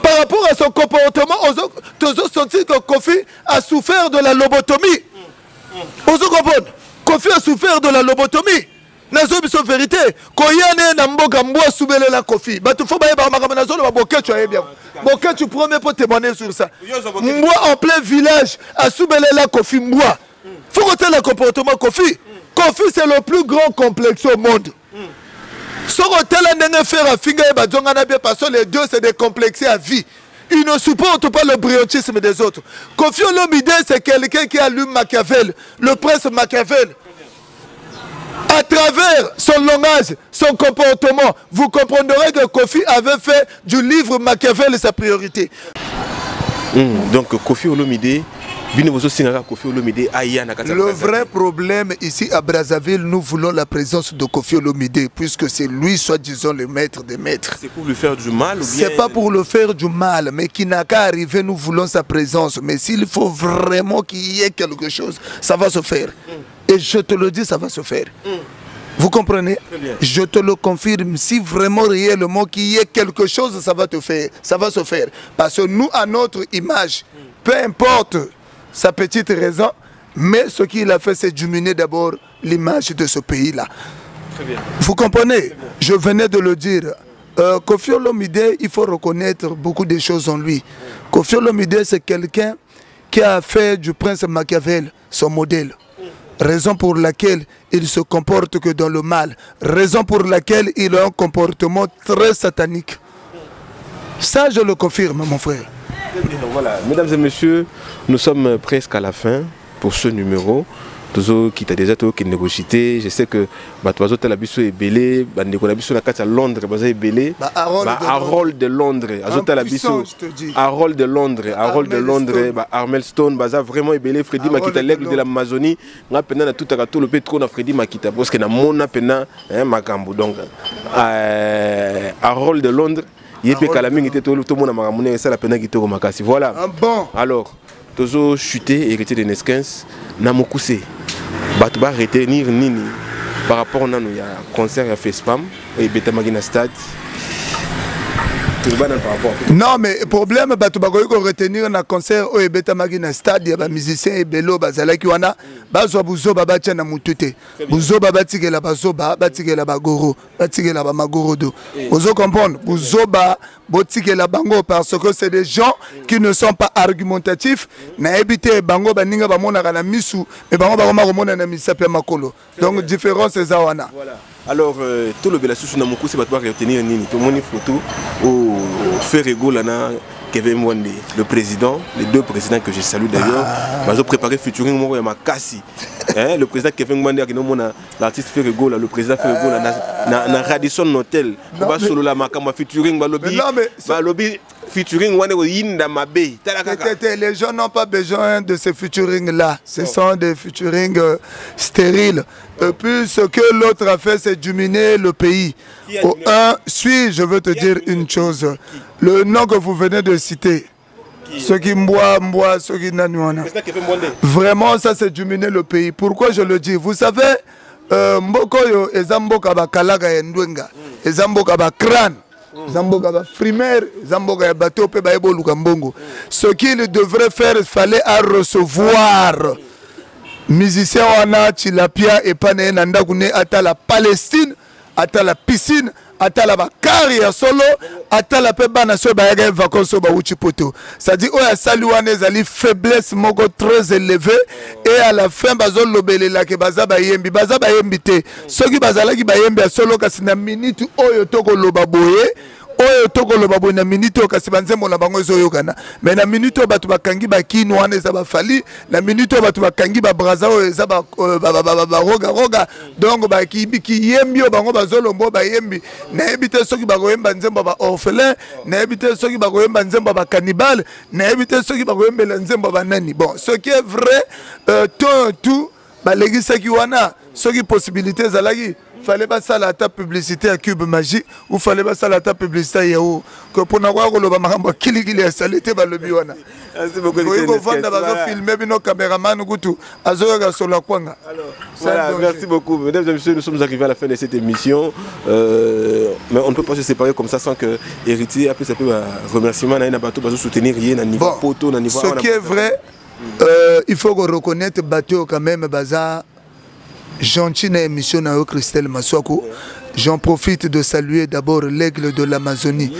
Speaker 1: Par rapport à son comportement, on a senti que Kofi a souffert de la lobotomie. On se comprend. Kofi a souffert de la lobotomie. Nazo biso vérité. Koyane na mboka mboa soubele la Kofi. Batu faut baye ba makamanazo ba boke tu bien. Boke tu premier pour témoigner sur ça. Mboa en plein village a soubele la Kofi mboa. Faut retenir le comportement Kofi. Kofi c'est le plus grand complexe au monde. Ce parce que les deux c'est des complexés à vie. Ils ne supportent pas le brillantisme des autres. Kofi Olomide c'est quelqu'un qui allume Machiavel, le prince Machiavel. À travers son langage, son comportement, vous comprendrez que Kofi avait fait du livre Machiavel sa priorité.
Speaker 2: Donc Kofi Olomide,
Speaker 1: le vrai problème ici à Brazzaville, nous voulons la présence de Kofi Olomide, puisque c'est lui, soi-disant, le maître des maîtres.
Speaker 2: C'est pour lui faire du mal ou bien...
Speaker 1: C'est pas pour le faire du mal, mais qui n'a qu'à arriver, nous voulons sa présence. Mais s'il faut vraiment qu'il y ait quelque chose, ça va se faire. Et je te le dis, ça va se faire. Vous comprenez? Je te le confirme. Si vraiment réellement qu'il y ait quelque chose, ça va te faire. Ça va se faire. Parce que nous, à notre image, peu importe sa petite raison, mais ce qu'il a fait, c'est diminuer d'abord l'image de ce pays-là. Vous comprenez? Je venais de le dire. Koffi Olomide, il faut reconnaître beaucoup de choses en lui. Koffi Olomide, c'est quelqu'un qui a fait du prince Machiavel son modèle. Raison pour laquelle il se comporte que dans le mal. Raison pour laquelle il a un comportement très satanique. Ça, je le confirme, mon frère.
Speaker 2: Voilà, mesdames et messieurs, nous sommes presque à la fin pour ce numéro. Toujours qui t'a déjà qui négocié. Je sais que Batoazo Talabiso est belé, Bandekolabiso na kati à Londres, Baza est belé. Harold de Londres, Azo Talabiso, Harold de Londres, Harold de Londres, Armel Stone, Baza vraiment est belé. Freddy Makita, l'aigle de l'Amazonie. Nga pena na tout à tout le pétro na Freddy Makita, parce que na mona pena Makambu. Donc Harold de Londres, Yépe Kalaming était tout le monde à Maramune et ça la pena qui te remakasi. Voilà. Alors, toujours chuté, héritier de Neskens, Namokuse. Batouba retenir Nini par rapport à nous, il y a un concert, il y a fait spam, et Beta Magina Stade.
Speaker 1: Non, mais le problème, Batouba retenir un concert, et Beta Magina Stade, il y a des musiciens et Bello, Bazalaki Wana, Bazo Bouzo Babatia Namutute, Bouzo Babatige la Bazoba, Batige la Bagoro, Batige la Bamagorodo. Vous comprenez? Bouzo Ba. Botike la bango parce que c'est des gens qui ne sont pas argumentatifs. Na habité bango baninga bamona kana misu mais bango bakoma komona na misape makolo. Donc différence c'est ça wana.
Speaker 2: Voilà. Alors tout le belassus na moko c'est ba retenir nini to moni photo au Ferrego lana Kevin Mwande, le président, les deux présidents que je salue d'ailleurs, ils ont préparé featuring moi et Makasi. Le président Kevin Mwande qui nous l'artiste Ferrego là, le président Ferrego là na Radisson Hotel. On va solo la makama featuring ba lobby featuring wane yinda mabe.
Speaker 1: Les gens n'ont pas besoin de ces featuring là. Ce sont des featuring stériles. Et puis ce que l'autre a fait, c'est dominer le pays. Au 1, je veux te dire une chose. Le nom que vous venez de citer, ceux qui mboient, ceux qui n'anouana. Vraiment, ça c'est dominer le pays. Pourquoi je le dis? Vous savez, Mboko yo, ezamboka ba kalaga ya ndwenga, ezamboka ba crâne. Zamboka ba frimaire, Zamboka ya bateau pe ba ebo lukambongo. Ce qu'il devrait faire, il fallait à recevoir. Musicien wana tilapia et pané nanda kune ata la Palestine, ata la piscine, ata la bakari ya solo, ata la pe bana so ba yaga vacances ba uchi poto. Ça dit oya sali wana ezali faiblesse moko très élevée et à la fin bazo lobelela ke baza ba yembi te. Soki bazala ki ba yembi solo kasi na minute oyo toko loba boye. Oyo toko loba boye na minute kasi banzembo na bango ezoyokana. Mais na minute batu bakangi ba kino wana eza ba fali, na minute batu bakangi ba braza oyo eza ba roga. Donc ba ki yembi bango bazolombo ba yembi. Na ebite soki ba koyemba nzembo ba orphelin, na ebite soki ba koyemba nzembo ba cannibale, na ebite soki ba koyemba nzembo ba nani. Bon, ce qui est vrai, tout ba legisa ki wana, soki possibilité zalaki fallait pas ça la publicité à Cube Magique ou fallait pas ça la publicité à Yahoo que pour n'avoir le bamamba kili a salité ba le biwana. Merci beaucoup. Oui, vous vendez dans filmer nos caméramans gutu azoga sur la kwanga.
Speaker 2: Voilà, merci beaucoup. Mesdames et messieurs, nous sommes arrivés à la fin de cette émission. Mais on ne peut pas se séparer comme ça sans que héritier après ça peut remerciement na bateau bazo soutenir rien à niveau poteau na niveau.
Speaker 1: Ce qui est vrai, il faut qu'on reconnaisse bateau quand même bazar. Gentil na émission na Christelle Maswako. J'en profite de saluer d'abord l'aigle de l'Amazonie.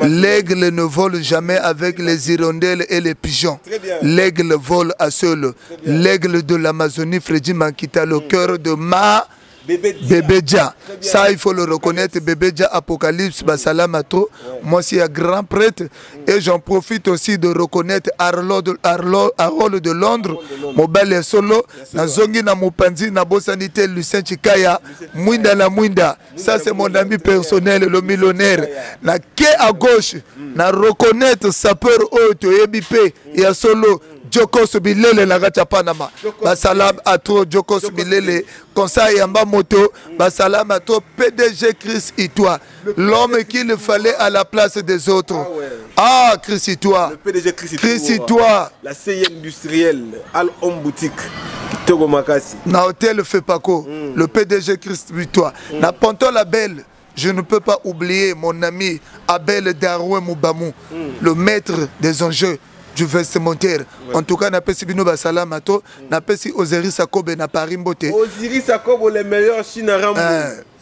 Speaker 1: L'aigle ne vole jamais avec les hirondelles et les pigeons. L'aigle vole à seul. L'aigle de l'Amazonie, Freddy Makita, le cœur de ma Bébé Dia. Ça, il faut le reconnaître. Bébé Dia, Apocalypse, Basalamato. Moi, c'est un grand prêtre. Et j'en profite aussi de reconnaître Harold de Londres. Mon bel solo. Nazongi na Mopanzi, na Bosanité, Lucien Chikaya. Mwinda na Mwinda. Ça, c'est mon ami personnel, le millionnaire. Na ke à gauche. Na reconnaître sapeur haute, Ebipe, et à solo. Jokos Bilele na gacha Panama. Basalam à toi, Jokos Bilele. Conseil Yamba Moto. Basalam à toi, PDG Chris Itoa. L'homme qu'il fallait à la place des autres. Ah, Chris Itoa.
Speaker 2: Le PDG
Speaker 1: Chris Itoa.
Speaker 2: La CI industrielle, Al Home Boutique. Togo Makasi.
Speaker 1: Na hôtel Fepako. Le PDG Chris Itoa. Na Ponto la Belle. Je ne peux pas oublier mon ami Abel Daroué Moubamou. Le maître des enjeux du vestimentaire. En tout cas, napesi bino basala mato, napesi Osiris Akobe na Paris Mbote.
Speaker 2: Osiris Akobe le meilleur Chinarambo.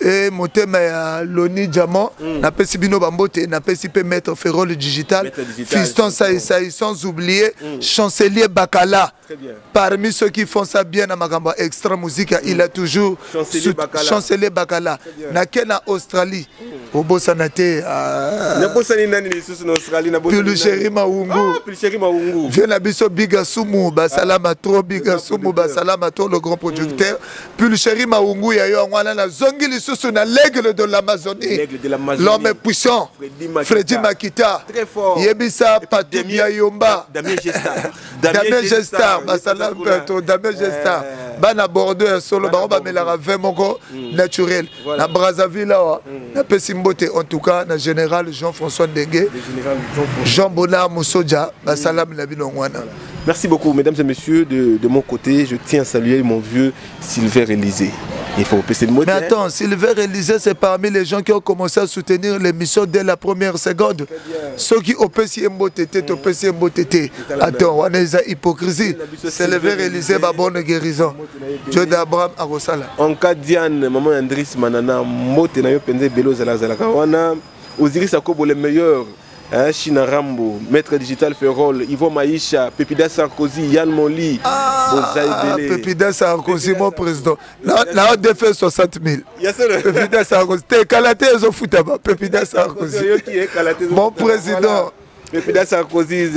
Speaker 1: et motema ya Loni Diamant na pesi bino bambote na pesi pe maître Ferrol digital Fiston Saïsaï sans oublier chancelier Bakala. Parmi ceux qui font ça bien à Magamba extra musique il a toujours chancelier Bakala na kena Australie au Bossanate
Speaker 2: na Bossani nani lisusu na Australie na Bossani
Speaker 1: Pulcheri Maungu
Speaker 2: Pulcheri Maungu
Speaker 1: vient na biso Bigasumu basalama trop Bigasumu basalama trop le grand producteur Pulcheri Maungu ya yo ngwana na zongi lisusu na l'aigle de l'Amazonie l'homme puissant Freddy Makita
Speaker 2: très fort
Speaker 1: yebisa Patumia Yomba
Speaker 2: Damien Gestar
Speaker 1: Damien Gestar basalama plateau Damien Gestar bana Bordeaux ya solo ba ba melara 20 moko naturel na Brazzaville na Pesimbote en tout cas na général Jean-François Ndengue Jean Bonard Moussoja basalam la binongwana.
Speaker 2: Merci beaucoup, mesdames et messieurs. De mon côté, je tiens à saluer mon vieux Sylvain Élysée. Il faut passer le mot.
Speaker 1: Mais attends, Sylvain Élysée, c'est parmi les gens qui ont commencé à soutenir l'émission dès la première seconde. Ceux qui ont passé MBOTT, attends, on a une hypocrisie. Sylvain Élysée, ma bonne guérison. Dieu d'Abraham à Rosala.
Speaker 2: En cas Diane, maman Andris Manana, Mote Nayo Pende Belo Zalazalakawana, Osiris Akobo le meilleur. China Rambo, Maître Digital Ferrol, Yvon Maïcha, Pépida Sarkozy, Yann Moli,
Speaker 1: Pépida Sarkozy, mon président. Là, on défait 60 000. Pépida Sarkozy, t'es calaté, ils ont foutu là-bas. Pépida Sarkozy, mon président.
Speaker 2: Pépida Sarkozy,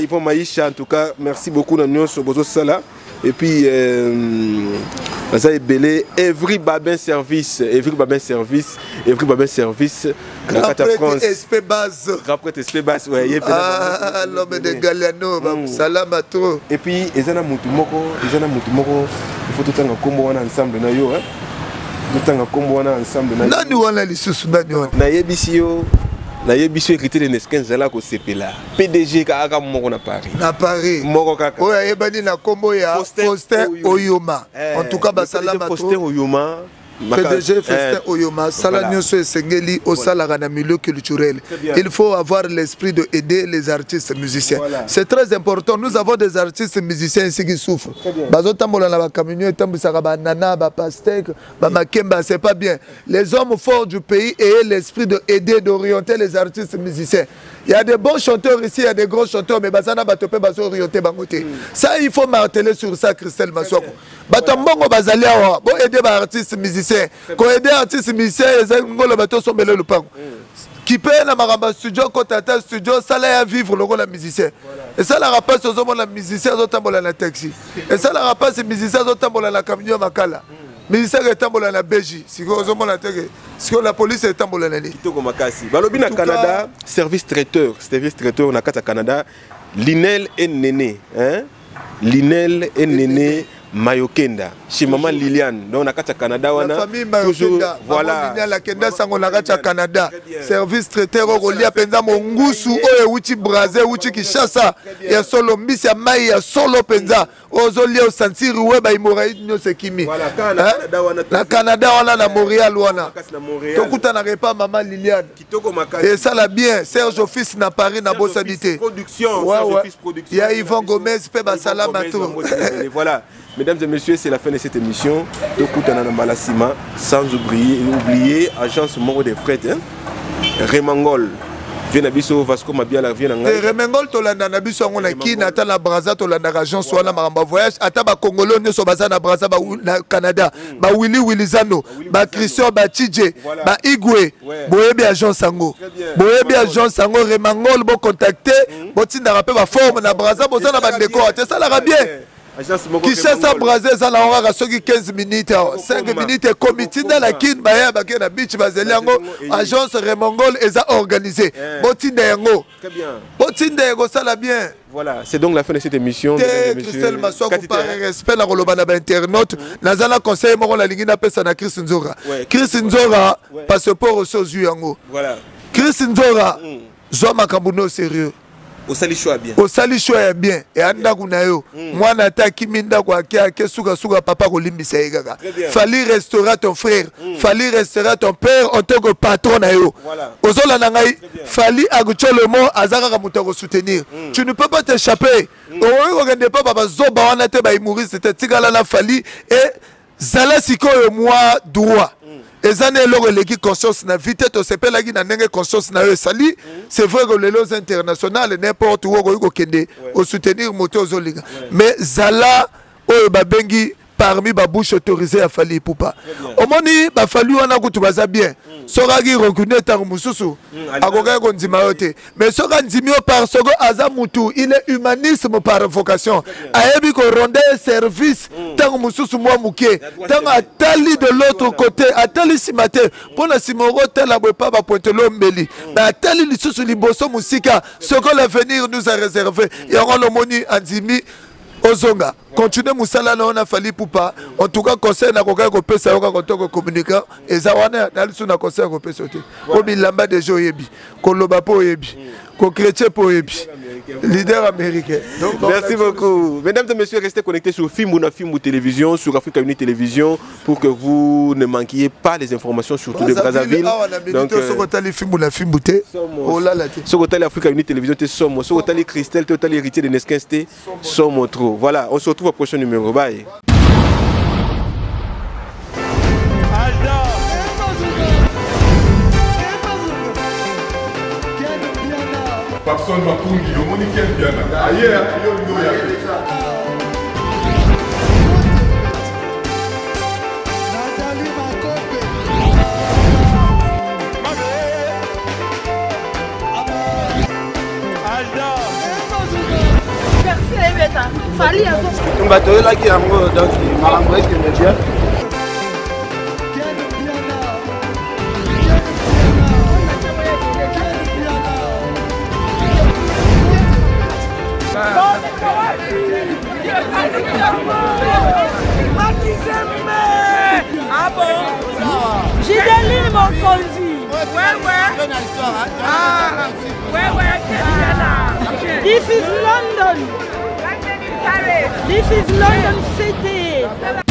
Speaker 2: Yvon Maïcha, en tout cas, merci beaucoup, Nanion Sobozo Sala. Et puis, ça est belé, Evry Babin Service,
Speaker 1: France. SP Base.
Speaker 2: Après SP Base, ouais.
Speaker 1: Ah, l'homme de Galiano, salam à toi.
Speaker 2: Et puis, ils ont il faut tout le temps combo ensemble, na yo, hein. Tout le temps combo ensemble, na yo.
Speaker 1: Nani wana lisusu nani wana.
Speaker 2: Na yebisio. Na yebiso écrit les nesquins là ko CPLA PDG ka aka moko na Paris moko kaka
Speaker 1: oya yebani na kombo ya Faustin Oyoma en tout cas basalama
Speaker 2: Faustin Oyoma
Speaker 1: PDG Faustin Oyoma sala nyonso esengeli osala na milieu culturel. Il faut avoir l'esprit de aider les artistes musiciens. C'est très important. Nous avons des artistes musiciens ici qui souffrent. Bazotambola na ba camion tambisaka ba nana ba pastèque ba makemba, c'est pas bien. Les hommes forts du pays aient l'esprit de aider, d'orienter les artistes musiciens. Il y a des bons chanteurs ici, il y a des gros chanteurs, mais bazana batope bazo orienter bangote. Ça il faut marteler sur ça Christelle Masoko. Batambongo bazali awa, bon aider ba artistes musiciens. Ko aider artistes musiciens, les ngolo bato sombele le pango. Qui peut na maramba studio kotata studio sala ya vivre le rôle de musicien. Et ça la rapace aux hommes la musicien zotambola na taxi. Et ça la rapace musicien zotambola na camion makala. Musicien zotambola na beji. Si vous hommes la tege. Si la police est tambola na li.
Speaker 2: Kitoko makasi. Balobi na Canada, service traiteur na kata Canada, Linel et Néné, hein? Linel et Néné Mayokenda chez maman Liliane donc on a kata Canada wana
Speaker 1: famille Mayokenda voilà la Kenda sango na kata Canada service traiteur olia penza mongusu oyo uchi Brazil uchi Kinshasa ya solo mbisi ya mai ya solo penza ozolia osentir weba imorai nyose kimi la Canada wana na Montréal wana tokuta na repas maman Liliane et ça la bien Serge Office na Paris na Bossanité
Speaker 2: production Serge Office production
Speaker 1: il y a Yvon Gomez pe basalama to
Speaker 2: voilà. Mesdames et messieurs, c'est la fin de cette émission. Sans oublier Agence Moro des Fret, hein? Remangol. Vienabiso Vasco Mabiala Vienanga.
Speaker 1: Remangol tolanda na biso ngona ki na ta na Brazza tolanda agence wana maramba voyage ata ba Congolais ne so baza na Brazza ba na Canada ba Willy Zano ba Christian ba Tije ba Igwe boyebi agence sango boyebi agence sango Remangol bo contacter bo tinda rappel ba forme na Brazza bo za na ba décor ça la bien. Qui sait ça Brazil ça la aura soki 15 minutes 5 minutes comité dans la kin baya ba na beach bazelango agence Remangol eza organisé botinda yango
Speaker 2: très bien
Speaker 1: botinda yango ça la bien.
Speaker 2: Voilà, c'est donc la fin de cette émission.
Speaker 1: Christelle Masoko par respect na koloba na ba internaute nazala conseil moko la lingi na pesa na Chris Nzora Chris Nzora passeport au sozu yango
Speaker 2: voilà
Speaker 1: Chris Nzora zo makambuno sérieux
Speaker 2: au sali choix bien
Speaker 1: bien et anda kuna yo mwana taki minda kwa ke suka papa ko limbisa yega fallait restaurer ton frère fallait restaurer ton père en tant que patron na yo ozola na ngai fallait agucho le mot azaka ka muto ko soutenir tu ne peux pas t'échapper o regardez pas baba zoba wana te ba imourir c'était tigala na fallait et zala sikoyo moi droit ezane eloko eleki conscience na vite to sepelaki na ndenge conscience na yo sali. C'est vrai que les lois internationales n'importe où ko kende au soutenir moto ozolinga. Mais zala oyo babengi parmi ba bouche autorisée à Fally Ipupa. Omoni ba Fally wana kutu baza bien. Soka ki reconnaître tango mususu akoka ko ndima yote. Mais soka ndimio par soko aza mutu, il est humanisme par vocation. Ayebi ko rendre service tango mususu mwa muke. Tango atali de l'autre côté, atali simate pona simoro tela ba ba pointelo mbeli. Ba atali lisusu liboso musika, soko l'avenir nous a réservé. Et on le moni andimi Ozonga, continuez Moussala na Fally Ipupa. En tout cas, conseil na koka ko pesa yoka ko communicant et zawana na lisu na conseil ko pesa te. Ko bilamba de joyebi, ko loba po yebi, ko chrétien po yebi. Leader américain. Donc,
Speaker 2: merci beaucoup. Mesdames et messieurs, restez connectés sur Fimbouna Fimbu Télévision, sur Africa Uni Télévision, pour que vous ne manquiez pas les informations surtout de Brazzaville.
Speaker 1: Donc, Fimbouna Fimbu oh là là.
Speaker 2: Sur Africa Uni Télévision, tu sommes. Sur Christelle, tu es l'héritier de Nesquins, sommes trop. Voilà, on se retrouve au prochain numéro. Bye.
Speaker 6: Papson Mapungi, le monde qui est bien. Ailleurs, il y a
Speaker 7: Fally
Speaker 8: un bateau là qui est amoureux, donc il m'a envoyé que me dire.
Speaker 7: Ah bon? J'ai des lignes mon conduit. Ouais. Ah, ouais. This is London. This is London City.